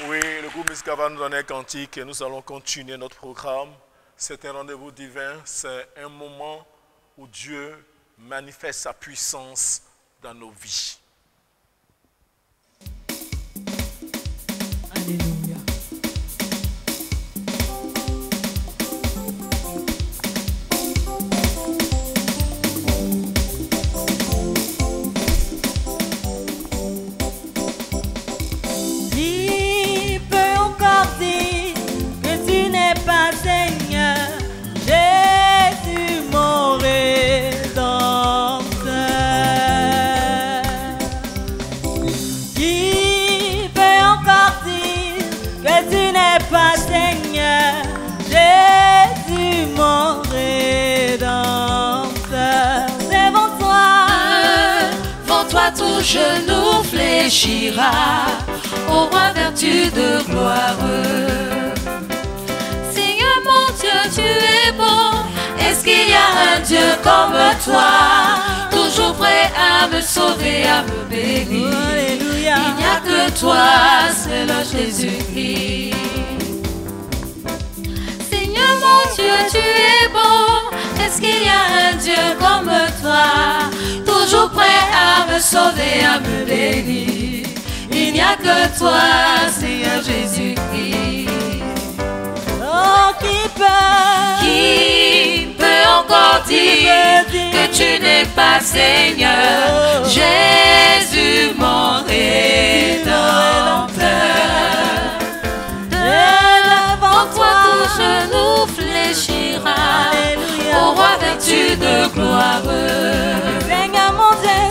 Oui, le groupe musical va nous donner un cantique et nous allons continuer notre programme. C'est un rendez-vous divin, c'est un moment où Dieu manifeste sa puissance dans nos vies. Alléluia. Qui peut encore dire que tu n'es pas Seigneur, Jésus mon Rédempteur? Qui peut encore dire que tu n'es pas Seigneur, Jésus mon Rédempteur? Devant Devant toi tout genou fléchira, au roi vertu de gloire. Seigneur mon Dieu, tu es bon. Est-ce qu'il y a un Dieu comme toi, toujours prêt à me sauver, à me bénir? Alléluia. Il n'y a que toi, c'est le Jésus-Christ. Seigneur mon Dieu, tu es bon. Est-ce qu'il y a un Dieu comme toi, toujours prêt à me sauver, à me bénir. Il n'y a que toi, Seigneur Jésus-Christ. Oh, qui peut encore dire que tu n'es pas Seigneur? Jésus, mon Rédempteur. En toi tout genou fléchira, au roi vêtu de gloire.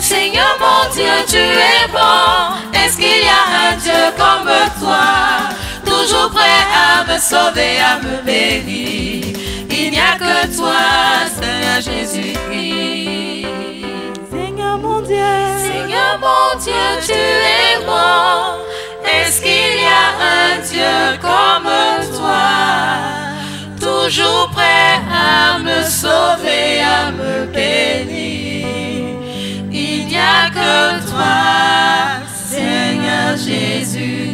Seigneur mon Dieu, tu es bon. Est-ce qu'il y a un Dieu comme toi, toujours prêt à me sauver, à me bénir? Il n'y a que toi, Seigneur Jésus-Christ. Seigneur mon Dieu, tu es bon. Est-ce qu'il y a un Dieu comme toi, toujours prêt à me sauver, à me bénir? Il n'y a que toi, Seigneur Jésus-Christ.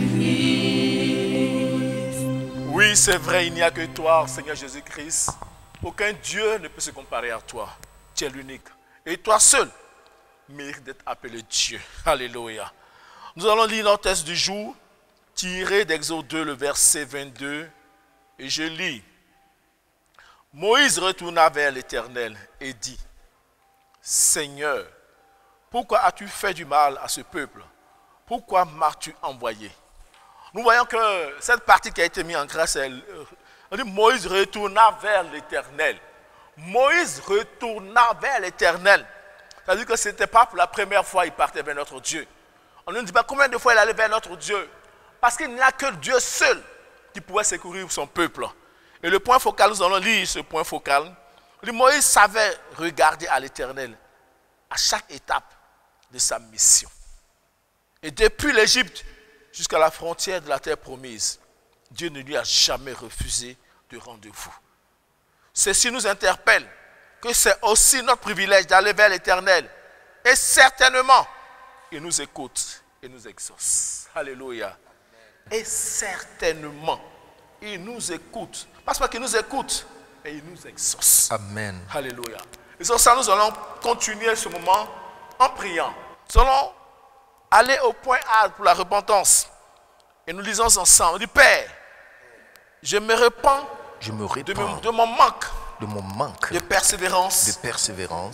Oui, c'est vrai, il n'y a que toi, Seigneur Jésus-Christ. Aucun Dieu ne peut se comparer à toi. Tu es l'unique. Et toi seul mérite d'être appelé Dieu. Alléluia. Nous allons lire notre texte du jour, tiré d'Exode 2, le verset 22. Et je lis. Moïse retourna vers l'Éternel et dit, Seigneur, pourquoi as-tu fait du mal à ce peuple? Pourquoi m'as-tu envoyé? Nous voyons que cette partie qui a été mise en grâce, on dit Moïse retourna vers l'Éternel. Moïse retourna vers l'Éternel. C'est-à-dire que ce n'était pas pour la première fois qu'il partait vers notre Dieu. On ne dit pas combien de fois il allait vers notre Dieu. Parce qu'il n'y a que Dieu seul qui pouvait secourir son peuple. Et le point focal, nous allons lire ce point focal. Moïse savait regarder à l'Éternel à chaque étape de sa mission. Et depuis l'Égypte jusqu'à la frontière de la terre promise, Dieu ne lui a jamais refusé de rendez-vous. Ceci nous interpelle que c'est aussi notre privilège d'aller vers l'Éternel. Et certainement, il nous écoute et nous exauce. Alléluia. Et certainement, il nous écoute. Parce qu'il nous écoute et il nous exauce. Amen. Alléluia. Et sur ça, nous allons continuer ce moment en priant. Nous allons aller au point A pour la repentance. Et nous lisons ensemble. On dit, Père, je me repens de mon manque de persévérance,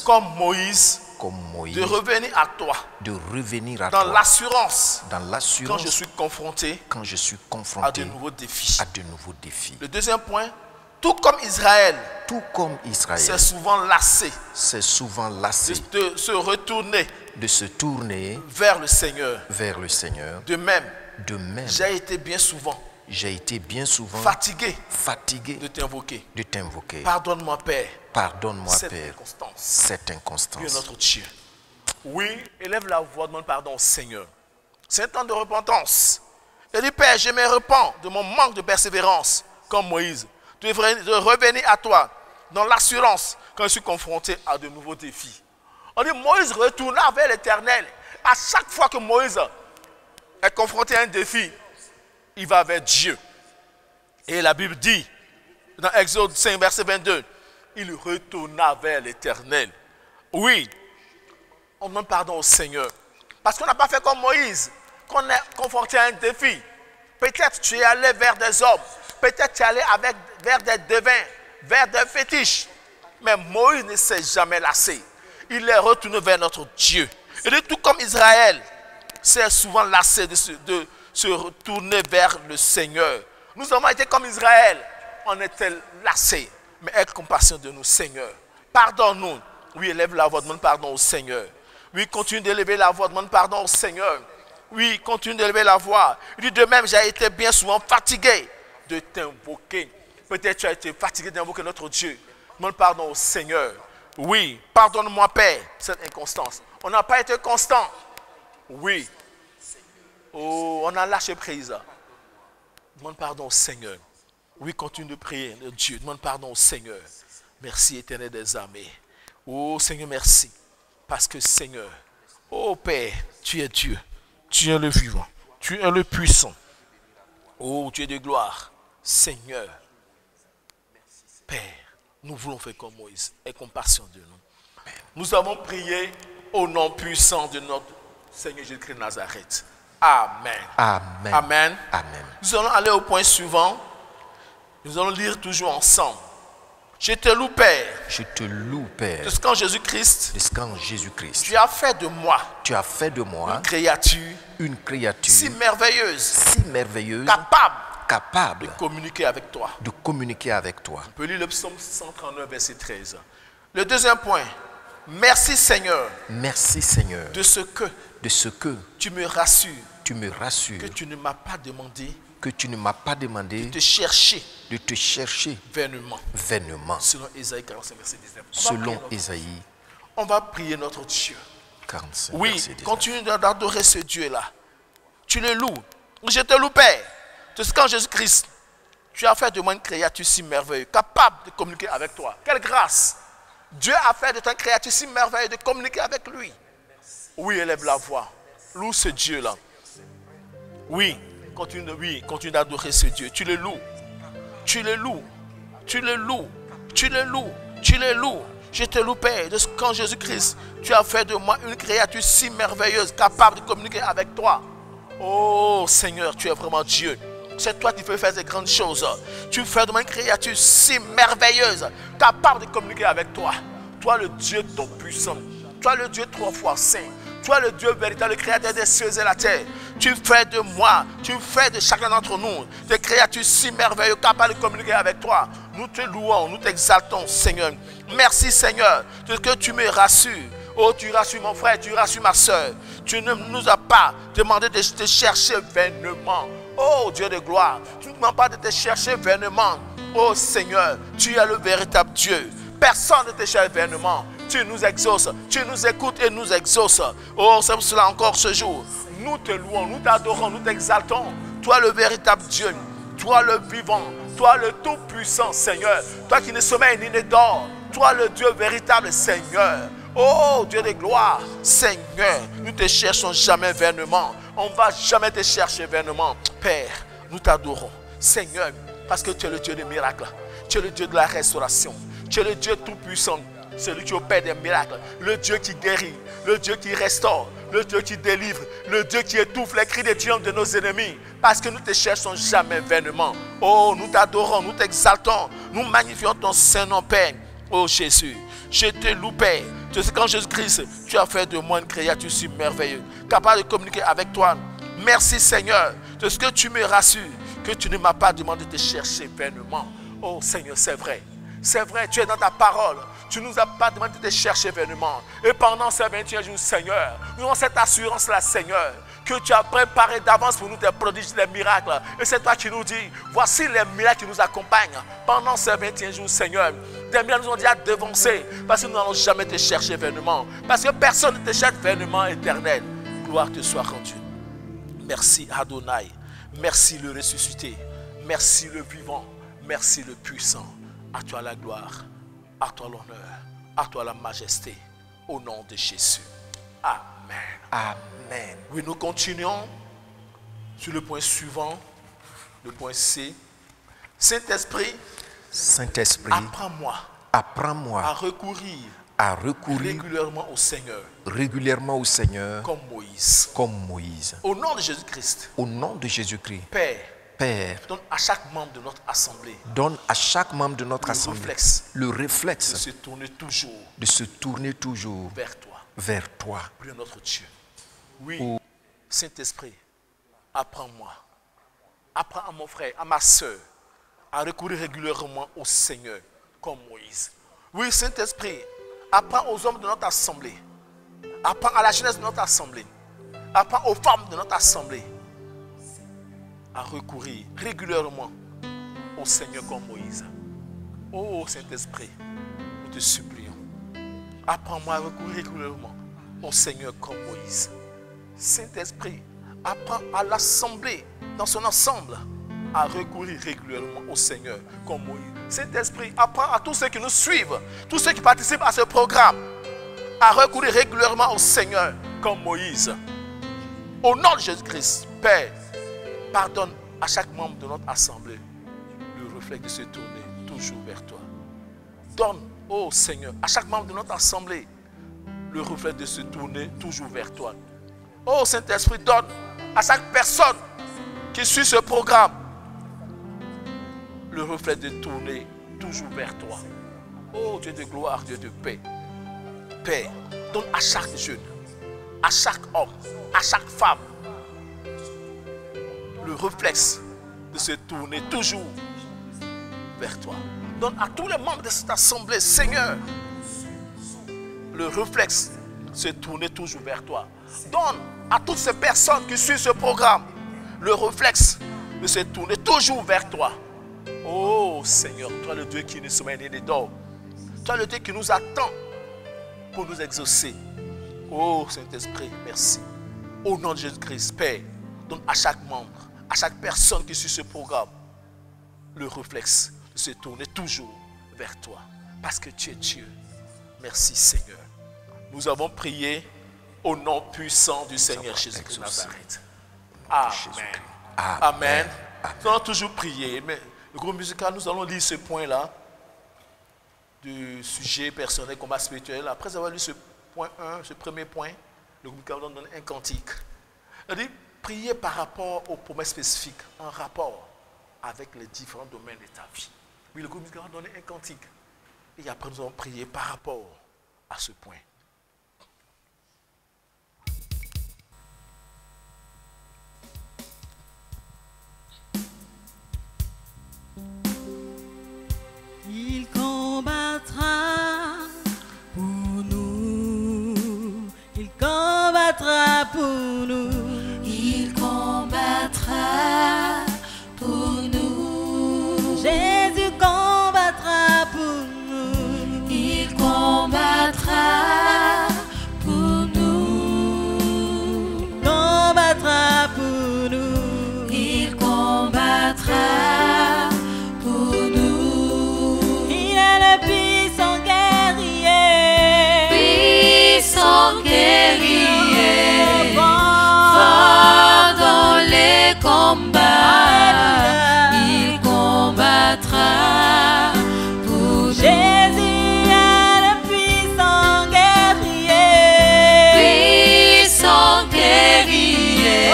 comme Moïse, de revenir à toi, dans l'assurance, quand je suis confronté à de nouveaux défis. Le deuxième point, tout comme Israël, c'est souvent lassé, de se retourner, vers le Seigneur. De même, j'ai été bien souvent fatigué de t'invoquer. Pardonne-moi, Père. Cette inconstance. Dieu notre Dieu. Oui, élève la voix, demande pardon au Seigneur. C'est un temps de repentance. Il dit, Père, je me repens de mon manque de persévérance, comme Moïse, de revenir à toi dans l'assurance quand je suis confronté à de nouveaux défis. On dit, Moïse retourna vers l'Éternel. À chaque fois que Moïse est confronté à un défi, il va vers Dieu. Et la Bible dit, dans Exode 5, verset 22, il retourna vers l'Éternel. Oui, on demande pardon au Seigneur. Parce qu'on n'a pas fait comme Moïse, qu'on est confronté à un défi. Peut-être tu es allé vers des hommes, peut-être tu es allé vers des devins, vers des fétiches. Mais Moïse ne s'est jamais lassé. Il est retourné vers notre Dieu. Et de tout comme Israël, c'est souvent lassé de se retourner vers le Seigneur. Nous avons été comme Israël. On était lassés. Mais aie compassion de nous, Seigneur. Pardonne-nous. Oui, élève la voix, demande pardon au Seigneur. Oui, continue d'élever la voix, demande pardon au Seigneur. Oui, continue d'élever la voix. Il dit de même, j'ai été bien souvent fatigué de t'invoquer. Peut-être tu as été fatigué d'invoquer notre Dieu. Demande pardon au Seigneur. Oui, pardonne-moi, Père, cette inconstance. On n'a pas été constant. Oui. Oh, on a lâché prise. Demande pardon au Seigneur. Oui, continue de prier, de Dieu. Demande pardon au Seigneur. Merci, Éternel des armées. Oh, Seigneur, merci. Parce que, Seigneur, oh Père, tu es Dieu. Tu es le vivant. Tu es le puissant. Oh, Dieu de gloire. Seigneur, Père, nous voulons faire comme Moïse. Aie compassion de nous. Nous avons prié au nom puissant de notre Seigneur Jésus-Christ de Nazareth. Amen. Amen. Amen. Amen. Nous allons aller au point suivant. Nous allons lire toujours ensemble. Je te loue, Père, Je te loue, Père, de ce qu'en Jésus-Christ, de ce qu'en Jésus-Christ, tu as fait de moi tu as fait de moi une créature une créature si merveilleuse, si merveilleuse, capable capable de communiquer avec toi. de communiquer avec toi. On peut lire le psaume 139, verset 13. Le deuxième point. Merci, Seigneur, Merci, Seigneur, de ce que de ce que tu me rassures, tu me rassures, que tu ne m'as pas demandé que tu ne m'as pas demandé de te chercher de te chercher vainement. vainement. Selon Ésaïe 45, verset 19. Selon Ésaïe On va prier notre Dieu. 45, Oui, verset 19. continue d'adorer ce Dieu-là. Tu le loues. Je te loue, Père, de ce qu'en Jésus-Christ, tu as fait de moi une créature si merveilleuse, capable de communiquer avec toi. Quelle grâce! Dieu a fait de toi une créature si merveilleuse de communiquer avec lui. Oui, élève la voix. Loue ce Dieu-là. Oui, continue d'adorer ce Dieu. Tu le loues. Tu le loues. Tu le loues. Tu le loues. Tu le loues. Je te loue, Père, de ce qu'en Jésus-Christ, tu as fait de moi une créature si merveilleuse, capable de communiquer avec toi. Oh Seigneur, tu es vraiment Dieu. C'est toi qui peux faire des grandes choses. Tu fais de moi une créature si merveilleuse, capable de communiquer avec toi. Toi le Dieu tout-puissant. Toi le Dieu trois fois saint. Toi le Dieu véritable, le créateur des cieux et la terre. Tu fais de moi, tu fais de chacun d'entre nous des créatures si merveilleuses, capables de communiquer avec toi. Nous te louons, nous t'exaltons, Seigneur. Merci, Seigneur, de ce que tu me rassures. Oh, tu rassures mon frère, tu rassures ma soeur. Tu ne nous as pas demandé de te chercher vainement. Oh, Dieu de gloire, tu ne demandes pas de te chercher vainement. Oh, Seigneur, tu es le véritable Dieu. Personne ne te cherche vainement. Tu nous exauces, tu nous écoutes et nous exauces. Oh, c'est pour cela encore ce jour. Nous te louons, nous t'adorons, nous t'exaltons. Toi le véritable Dieu, toi le vivant, toi le tout-puissant Seigneur. Toi qui ne sommeille ni ne dort. Toi le Dieu véritable Seigneur. Oh Dieu de gloire, Seigneur, nous ne te cherchons jamais vainement. On ne va jamais te chercher vainement. Père, nous t'adorons. Seigneur, parce que tu es le Dieu des miracles. Tu es le Dieu de la restauration. Tu es le Dieu tout-puissant. Celui qui opère des miracles, le Dieu qui guérit, le Dieu qui restaure, le Dieu qui délivre, le Dieu qui étouffe les cris de triomphe de nos ennemis, parce que nous ne te cherchons jamais vainement. Oh, nous t'adorons, nous t'exaltons, nous magnifions ton Saint-Nom, Père. Oh Jésus, je te loue, Père, de ce qu'en Jésus-Christ, tu as fait de moi une créature si merveilleuse, capable de communiquer avec toi. Merci Seigneur, de ce que tu me rassures, que tu ne m'as pas demandé de te chercher vainement. Oh Seigneur, c'est vrai. C'est vrai, tu es dans ta parole. Tu ne nous as pas demandé de te chercher vainement. Et pendant ces 21 jours, Seigneur, nous avons cette assurance-là, Seigneur, que tu as préparé d'avance pour nous des prodiges, des miracles. Et c'est toi qui nous dis, voici les miracles qui nous accompagnent pendant ces 21 jours, Seigneur. Des miracles nous ont déjà devancés parce que nous n'allons jamais te chercher vainement. Parce que personne ne te cherche vainement, éternel. Gloire te soit rendue. Merci Adonai. Merci le ressuscité. Merci le vivant. Merci le puissant. À toi la gloire, à toi l'honneur, à toi la majesté, au nom de Jésus. Amen. Amen. Oui, nous continuons sur le point suivant, le point C. Saint-Esprit, Saint-Esprit, apprends-moi apprends-moi à recourir régulièrement au Seigneur, comme Moïse. Au nom de Jésus-Christ. Au nom de Jésus-Christ. Père, donne à chaque membre de notre assemblée, le réflexe de se tourner toujours vers toi. Prie notre Dieu. Oui, Saint-Esprit, apprends-moi, apprends à mon frère, à ma soeur, à recourir régulièrement au Seigneur comme Moïse. Oui, Saint-Esprit, apprends aux hommes de notre assemblée, apprends à la jeunesse de notre assemblée, apprends aux femmes de notre assemblée à recourir régulièrement au Seigneur comme Moïse. Oh Saint-Esprit, nous te supplions, apprends-moi à recourir régulièrement au Seigneur comme Moïse. Saint-Esprit, apprends à l'assemblée dans son ensemble à recourir régulièrement au Seigneur comme Moïse. Saint-Esprit, apprends à tous ceux qui nous suivent, tous ceux qui participent à ce programme, à recourir régulièrement au Seigneur comme Moïse. Au nom de Jésus-Christ, Père, pardonne à chaque membre de notre assemblée le réflexe de se tourner toujours vers toi. Donne, oh Seigneur, à chaque membre de notre assemblée le reflet de se tourner toujours vers toi. Oh Saint-Esprit, donne à chaque personne qui suit ce programme le reflet de tourner toujours vers toi. Oh Dieu de gloire, Dieu de paix. Père, donne à chaque jeune, à chaque homme, à chaque femme le réflexe de se tourner toujours vers toi. Donne à tous les membres de cette assemblée, Seigneur, le réflexe de se tourner toujours vers toi. Donne à toutes ces personnes qui suivent ce programme le réflexe de se tourner toujours vers toi. Oh Seigneur, toi le Dieu qui nous sommeille ni dort. Toi le Dieu qui nous attend pour nous exaucer. Oh Saint-Esprit, merci. Au nom de Jésus-Christ, Père, donne à chaque membre, à chaque personne qui suit ce programme, le réflexe de se tourner toujours vers toi. Parce que tu es Dieu. Merci Seigneur. Nous avons prié au nom puissant du Seigneur Jésus-Christ de Nazareth. Amen. Amen. Nous allons toujours prier, mais le groupe musical, nous allons lire ce point-là du sujet personnel, combat spirituel. Après avoir lu ce point 1, ce premier point, le groupe musical donne un cantique. Il dit, prier par rapport aux promesses spécifiques, en rapport avec les différents domaines de ta vie. Oui, le groupe musical donne un cantique. Et après, nous allons prier par rapport à ce point. Il combattra pour nous. Il combattra pour nous. Il combattra pour nous. Jésus combattra pour nous. Il combattra pour nous. Combattra pour nous. Il combattra pour nous. Il est le puissant guerrier. Puissant guerrier, fort dans les combats. Il combattra pour nous. Jésus est le puissant guerrier. Puissant guerrier,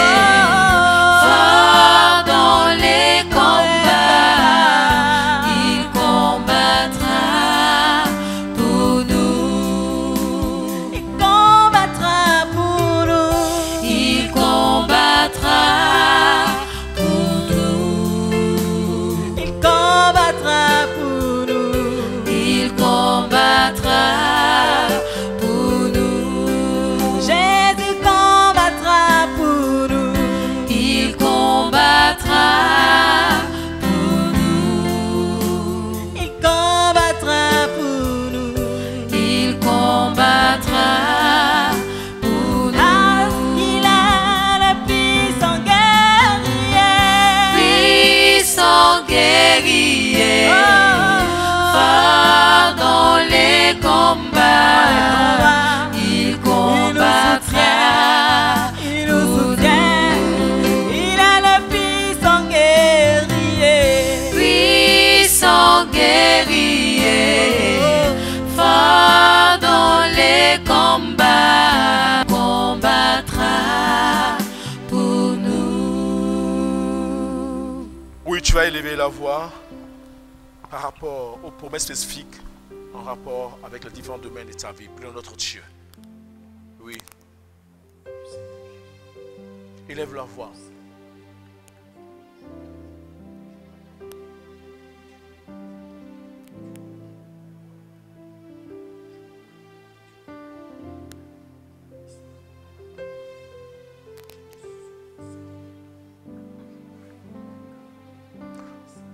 fort dans les combats. Il combattra pour nous. Il combattra pour nous. Il combattra pour nous. Il combattra pour nous. Il combattra pour nous. Jésus combattra pour nous. Il combattra pour nous. Il combattra pour nous. Il combattra pour nous. Ah, il est le puissant guerrier. Puissant guerrier, fort dans les combats. Il combattra Il nous soutient. Il est le puissant guerrier. puissant guerrier, fort dans les combats. Combattra pour nous. Oui, tu vas élever la voix par rapport aux promesses spécifiques en rapport avec les différents domaines de ta vie. Prions notre Dieu. Oui. Élève la voix.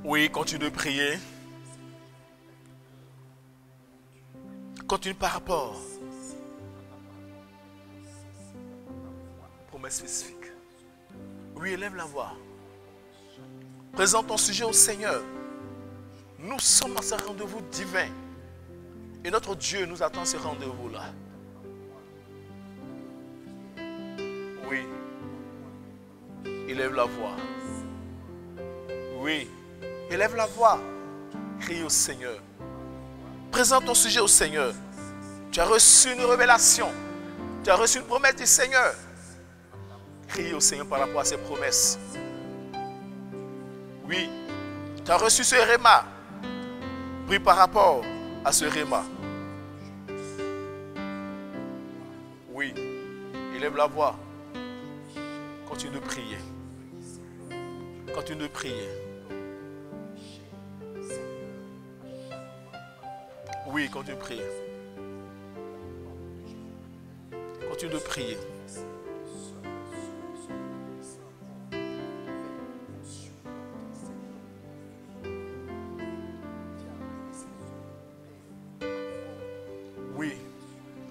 Oui, continue de prier. Continue par rapport aux promesses spécifiques. Oui, élève la voix. Présente ton sujet au Seigneur. Nous sommes à ce rendez-vous divin. Et notre Dieu nous attend à ce rendez-vous-là. Oui. Élève la voix. Oui. Élève la voix. Crie au Seigneur. Présente ton sujet au Seigneur. Tu Tu as reçu une révélation. Tu as reçu une promesse du Seigneur. Crie au Seigneur par rapport à ses promesses. Oui, tu as reçu ce réma. Prie par rapport à ce réma. Oui, élève la voix. Continue de prier. Continue de prier. Oui, continue de prier. Continue de prier. Oui,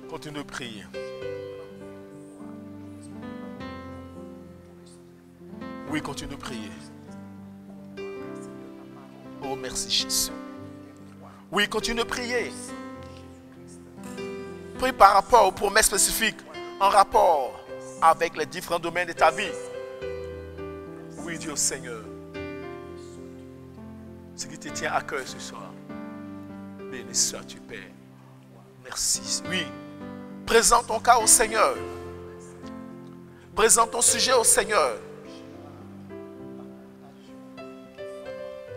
continue de prier. Oui, continue de prier. Oh, merci Jésus. Oui, continue de prier. Prie par rapport aux promesses spécifiques en rapport avec les différents domaines de ta vie. Oui, Dieu Seigneur. Ce qui te tient à cœur ce soir. Béni sois-tu, Père. Merci. Oui. Présente ton cas au Seigneur. Présente ton sujet au Seigneur.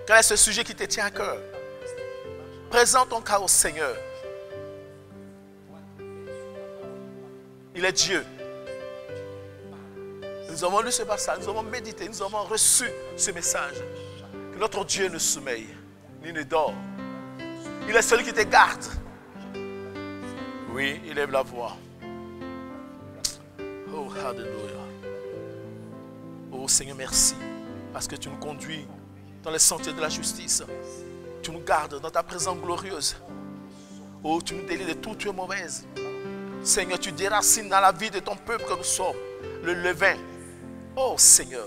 Quel est ce sujet qui te tient à cœur? Présente ton cas au Seigneur. Il est Dieu. Nous avons lu ce passage, nous avons médité, nous avons reçu ce message. Que notre Dieu ne sommeille, ni ne dort. Il est celui qui te garde. Oui, il élève la voix. Oh, alléluia. Oh Seigneur, merci. Parce que tu nous conduis dans les sentiers de la justice. Tu nous gardes dans ta présence glorieuse. Oh, tu nous délivres de toute mauvaise. Seigneur, tu déracines dans la vie de ton peuple que nous sommes, le levain. Oh Seigneur,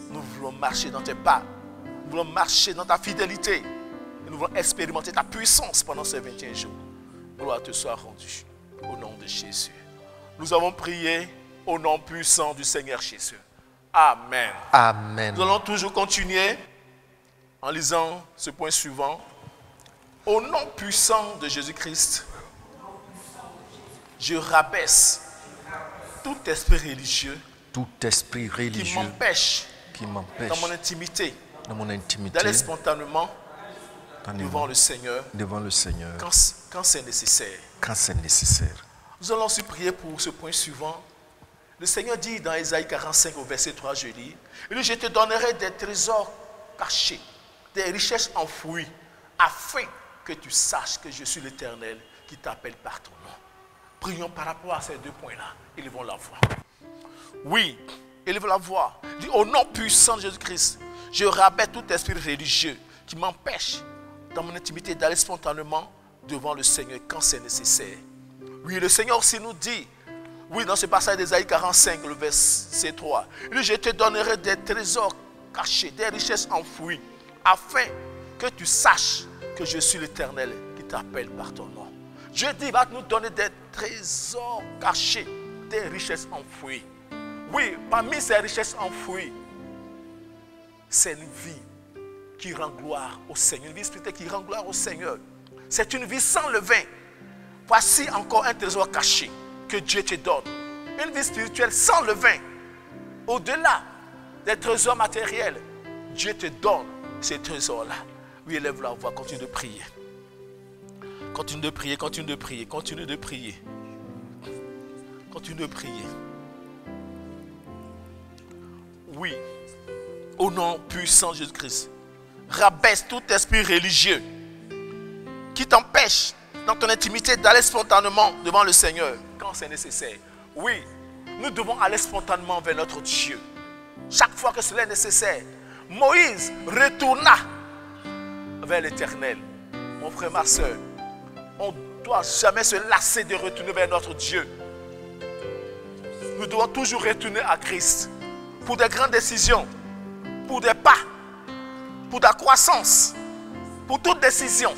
nous voulons marcher dans tes pas. Nous voulons marcher dans ta fidélité. Et nous voulons expérimenter ta puissance pendant ces 21 jours. Gloire te soit rendue au nom de Jésus. Nous avons prié au nom puissant du Seigneur Jésus. Amen. Amen. Nous allons toujours continuer en lisant ce point suivant. Au nom puissant de Jésus-Christ, je rabaisse tout esprit religieux, qui m'empêche dans mon intimité, d'aller spontanément devant le Seigneur, quand c'est nécessaire. Nous allons aussi prier pour ce point suivant. Le Seigneur dit dans Ésaïe 45 au verset 3, je lis, il dit, je te donnerai des trésors cachés, des richesses enfouies, afin que tu saches que je suis l'Éternel qui t'appelle par ton nom. Prions par rapport à ces deux points-là. Élevons la voix. Oui, élevons la voix. Dis, au nom puissant de Jésus-Christ, je rabais tout esprit religieux qui m'empêche dans mon intimité d'aller spontanément devant le Seigneur quand c'est nécessaire. Oui, le Seigneur aussi nous dit, oui, dans ce passage d'Ésaïe 45, le verset 3, il dit, je te donnerai des trésors cachés, des richesses enfouies, afin que tu saches que je suis l'Éternel qui t'appelle par ton nom. Dieu dit, il va nous donner des trésors cachés, des richesses enfouies. Oui, parmi ces richesses enfouies, c'est une vie qui rend gloire au Seigneur, une vie spirituelle qui rend gloire au Seigneur. C'est une vie sans levain. Voici encore un trésor caché que Dieu te donne. Une vie spirituelle sans levain. Au-delà des trésors matériels, Dieu te donne ces trésors-là. Oui, élève la voix, continue de prier. Continue de prier, continue de prier, continue de prier. Continue de prier. Oui, au nom puissant de Jésus-Christ, rabaisse tout esprit religieux qui t'empêche dans ton intimité d'aller spontanément devant le Seigneur quand c'est nécessaire. Oui, nous devons aller spontanément vers notre Dieu. Chaque fois que cela est nécessaire. Moïse retourna vers l'Éternel. Mon frère, ma soeur, on ne doit jamais se lasser de retourner vers notre Dieu. Nous devons toujours retourner à Christ pour des grandes décisions, pour des pas, pour de la croissance, pour toute décision.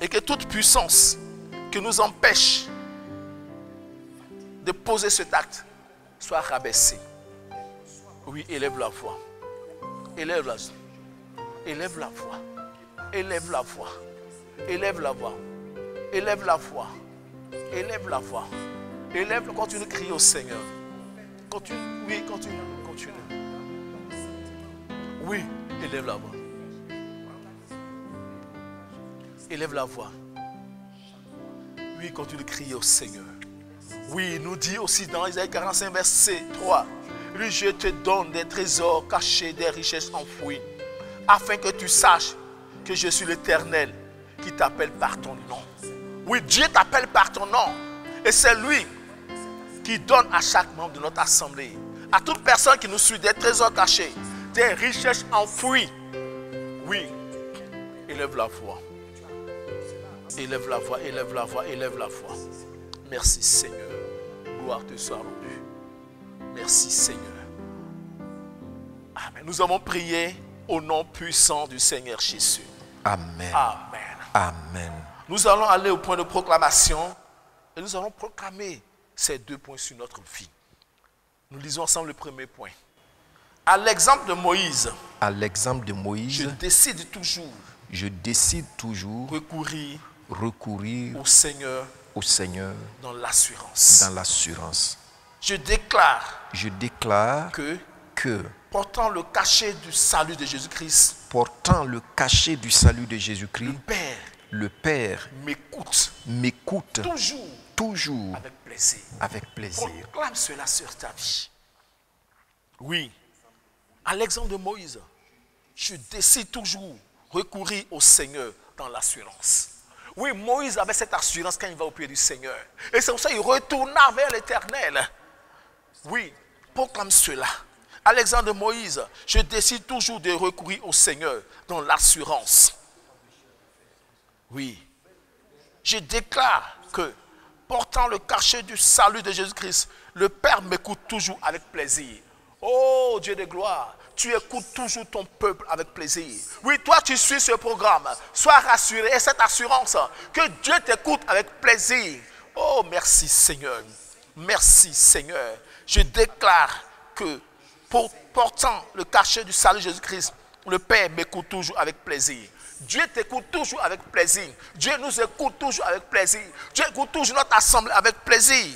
Et que toute puissance qui nous empêche de poser cet acte soit rabaissée. Oui, élève la voix. Élève la voix. Élève la voix. Élève la voix. Élève la voix. Élève la voix. Élève la voix. Élève, continue de crier au Seigneur. Continue, oui, continue. Oui, élève la voix. Élève la voix. Oui, continue de crier au Seigneur. Oui, il nous dit aussi dans Isaïe 45, verset 3. Lui, je te donne des trésors cachés, des richesses enfouies, afin que tu saches que je suis l'Éternel qui t'appelle par ton nom. Oui, Dieu t'appelle par ton nom. Et c'est lui qui donne à chaque membre de notre assemblée, à toute personne qui nous suit, des trésors cachés, des richesses enfouies. Oui, élève la voix. Élève la voix, élève la voix, élève la voix. Merci Seigneur. Gloire te soit rendue. Merci Seigneur. Amen. Nous avons prié au nom puissant du Seigneur Jésus. Amen. Amen. Amen. Nous allons aller au point de proclamation et nous allons proclamer ces 2 points sur notre vie. Nous lisons ensemble le premier point. À l'exemple de Moïse, je décide toujours recourir au Seigneur dans l'assurance. Je déclare que portant le cachet du salut de Jésus-Christ, le Père m'écoute toujours avec plaisir. Proclame cela sur ta vie. Oui, à l'exemple de Moïse, je décide toujours recourir au Seigneur dans l'assurance. Oui, Moïse avait cette assurance quand il va au pied du Seigneur. Et c'est pour ça qu'il retourna vers l'Éternel. Oui, proclame cela. À l'exemple de Moïse, je décide toujours de recourir au Seigneur dans l'assurance. Oui, je déclare que portant le cachet du salut de Jésus-Christ, le Père m'écoute toujours avec plaisir. Oh Dieu de gloire, tu écoutes toujours ton peuple avec plaisir. Oui, toi tu suis ce programme. Sois rassuré et cette assurance que Dieu t'écoute avec plaisir. Oh merci Seigneur. Merci Seigneur. Je déclare que portant le cachet du salut de Jésus-Christ, le Père m'écoute toujours avec plaisir. Dieu t'écoute toujours avec plaisir. Dieu nous écoute toujours avec plaisir. Dieu écoute toujours notre assemblée avec plaisir.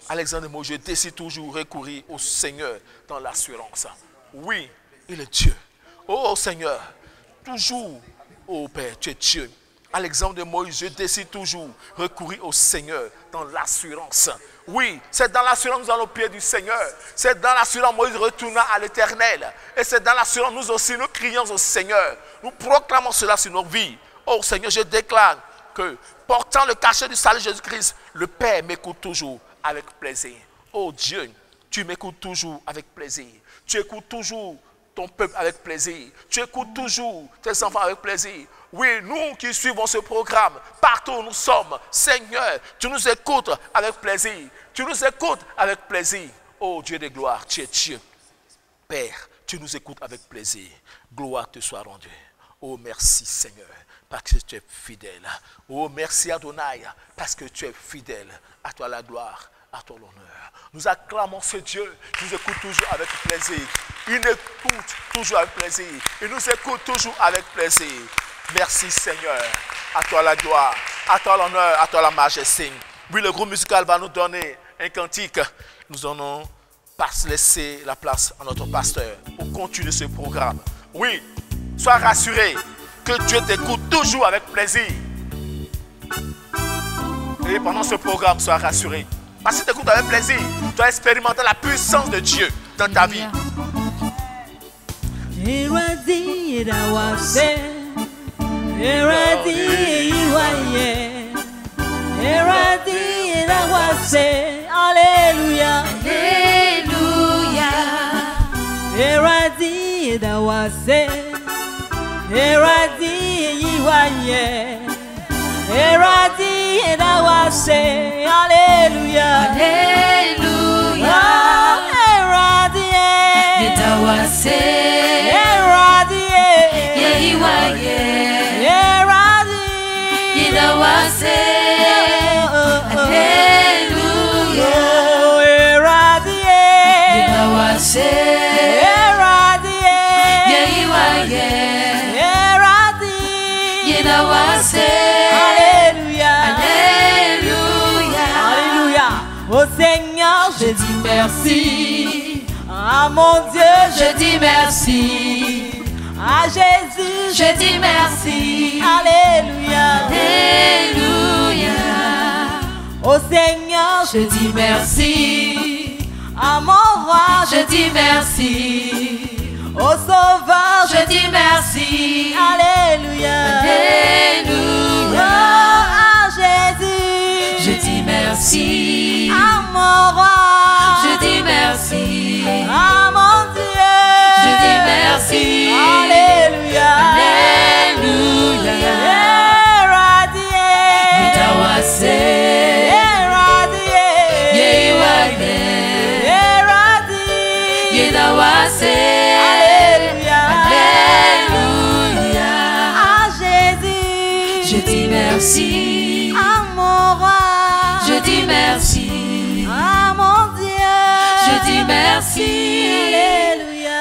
Alexandre Mo, je décide toujours recourir au Seigneur dans l'assurance. Oui, il est Dieu. Oh Seigneur, toujours, oh Père, tu es Dieu. À l'exemple de Moïse, je décide toujours recourir au Seigneur dans l'assurance. Oui, c'est dans l'assurance nous allons au pied du Seigneur. C'est dans l'assurance Moïse retourna à l'Éternel. Et c'est dans l'assurance nous aussi, nous crions au Seigneur. Nous proclamons cela sur nos vies. Oh Seigneur, je déclare que portant le cachet du salut de Jésus-Christ, le Père m'écoute toujours avec plaisir. Oh Dieu, tu m'écoutes toujours avec plaisir. Tu écoutes toujours ton peuple avec plaisir. Tu écoutes toujours tes enfants avec plaisir. Oui, nous qui suivons ce programme, partout où nous sommes, Seigneur, tu nous écoutes avec plaisir. Tu nous écoutes avec plaisir. Oh Dieu de gloire, tu es Dieu. Père, tu nous écoutes avec plaisir. Gloire te soit rendue. Oh merci Seigneur, parce que tu es fidèle. Oh merci Adonai, parce que tu es fidèle. À toi la gloire, à toi l'honneur. Nous acclamons ce Dieu qui nous écoute toujours avec plaisir. Il nous écoute toujours avec plaisir. Il nous écoute toujours avec plaisir. Merci Seigneur. À toi la gloire, à toi l'honneur, à toi la majesté. Oui, le groupe musical va nous donner un cantique. Nous allons laisser la place à notre pasteur pour continuer ce programme. Oui, sois rassuré que Dieu t'écoute toujours avec plaisir. Et pendant ce programme, sois rassuré. Parce que tu écoutes avec plaisir, tu as expérimenté la puissance de Dieu dans ta vie. Alléluia. Eradi edawase, Alléluia. Alléluia. Eradi edawase, Eradi yehiwaye. Eradi edawase, Alléluia. Eradi edawase, Eradi yehiwaye. Eradi edawase. Alléluia. je dis merci. À mon Dieu, Je dis merci. à Jésus, Je dis merci. Alléluia. Alléluia. Au Seigneur, Je dis merci. à mon roi, Je dis merci. au Sauveur, Je dis merci. Alléluia. Alléluia. Oh, à Jésus, Je dis merci. à mon roi, Je dis merci. à mon Dieu, Je dis merci. Alléluia. Alléluia. Éradié, Yedawase. éradié, Yewade. éradié. Yedawase. Alléluia. Alléluia. À Jésus, Je dis merci. à mon roi, Je dis merci. à mon Dieu, Je dis merci. Alléluia.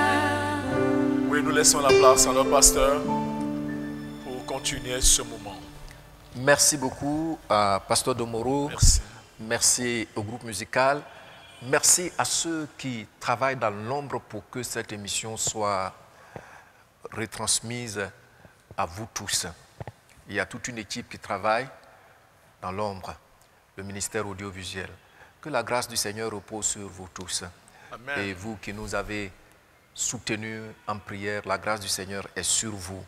Alléluia. Oui, nous laissons la place à notre pasteur pour continuer ce moment. Merci beaucoup à Pasteur Domoro. Merci. Merci au groupe musical. Merci à ceux qui travaillent dans l'ombre pour que cette émission soit retransmise à vous tous. Il y a toute une équipe qui travaille dans l'ombre, le ministère audiovisuel. Que la grâce du Seigneur repose sur vous tous. Amen. Et vous qui nous avez soutenus en prière, la grâce du Seigneur est sur vous.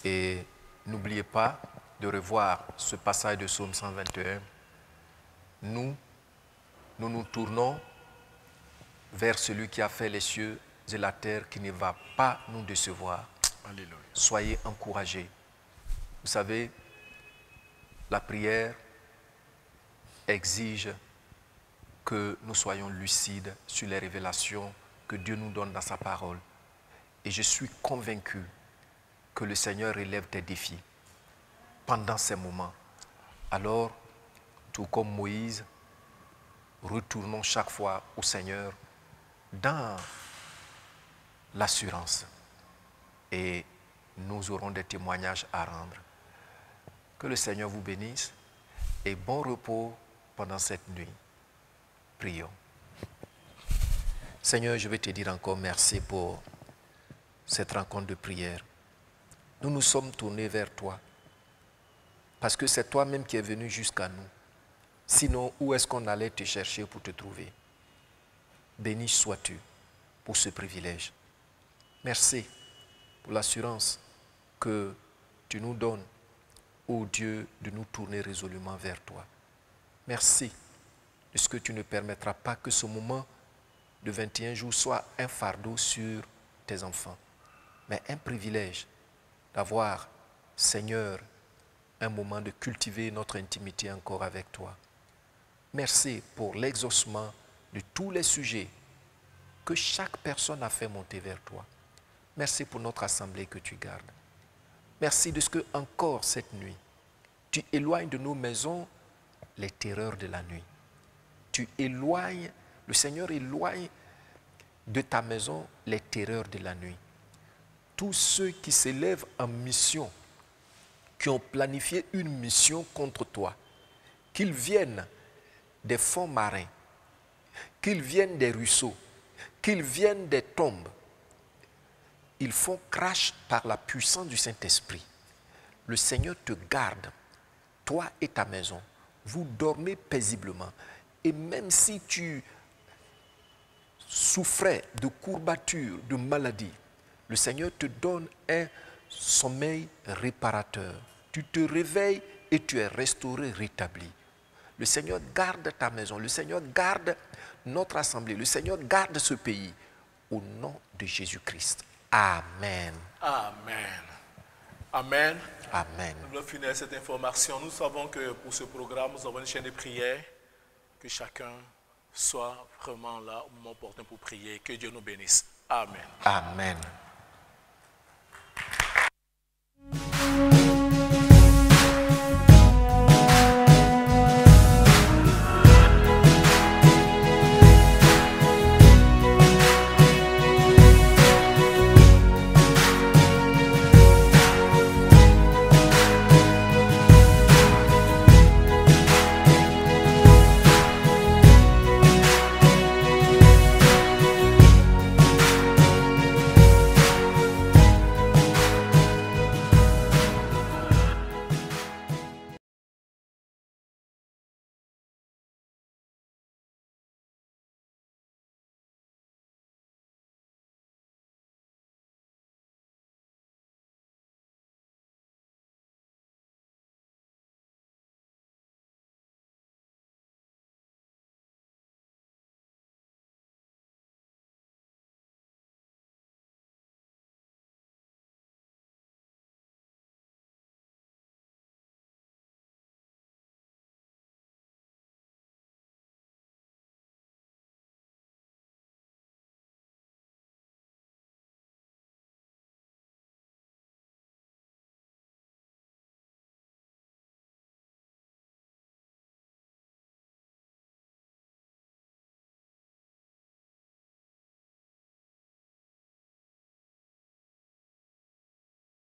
Et n'oubliez pas de revoir ce passage de Psaume 121. Nous nous tournons vers celui qui a fait les cieux et la terre, qui ne va pas nous décevoir. Alléluia. Soyez encouragés. Vous savez, la prière exige que nous soyons lucides sur les révélations que Dieu nous donne dans sa parole. Et je suis convaincu que le Seigneur relève des défis pendant ces moments. Alors, tout comme Moïse, retournons chaque fois au Seigneur dans l'assurance. Et nous aurons des témoignages à rendre. Que le Seigneur vous bénisse et bon repos pendant cette nuit. Prions. Seigneur, je vais te dire encore merci pour cette rencontre de prière. Nous nous sommes tournés vers toi parce que c'est toi-même qui es venu jusqu'à nous. Sinon, où est-ce qu'on allait te chercher pour te trouver? Béni sois-tu pour ce privilège. Merci pour l'assurance que tu nous donnes, ô Dieu, de nous tourner résolument vers toi. Merci de ce que tu ne permettras pas que ce moment de 21 jours soit un fardeau sur tes enfants, mais un privilège d'avoir, Seigneur, un moment de cultiver notre intimité encore avec toi. Merci pour l'exaucement de tous les sujets que chaque personne a fait monter vers toi. Merci pour notre assemblée que tu gardes. Merci de ce que encore cette nuit, tu éloignes de nos maisons les terreurs de la nuit. Tu éloignes, le Seigneur éloigne de ta maison les terreurs de la nuit. Tous ceux qui s'élèvent en mission, qui ont planifié une mission contre toi, qu'ils viennent des fonds marins, qu'ils viennent des ruisseaux, qu'ils viennent des tombes, ils font crash par la puissance du Saint-Esprit. Le Seigneur te garde, toi et ta maison. Vous dormez paisiblement. Et même si tu souffrais de courbatures, de maladies, le Seigneur te donne un sommeil réparateur. Tu te réveilles et tu es restauré, rétabli. Le Seigneur garde ta maison. Le Seigneur garde notre assemblée. Le Seigneur garde ce pays. Au nom de Jésus-Christ. Amen. Amen. Amen. Amen. Nous voulons finir cette information. Nous savons que pour ce programme, nous avons une chaîne de prière. Que chacun soit vraiment là au moment opportun pour prier. Que Dieu nous bénisse. Amen. Amen.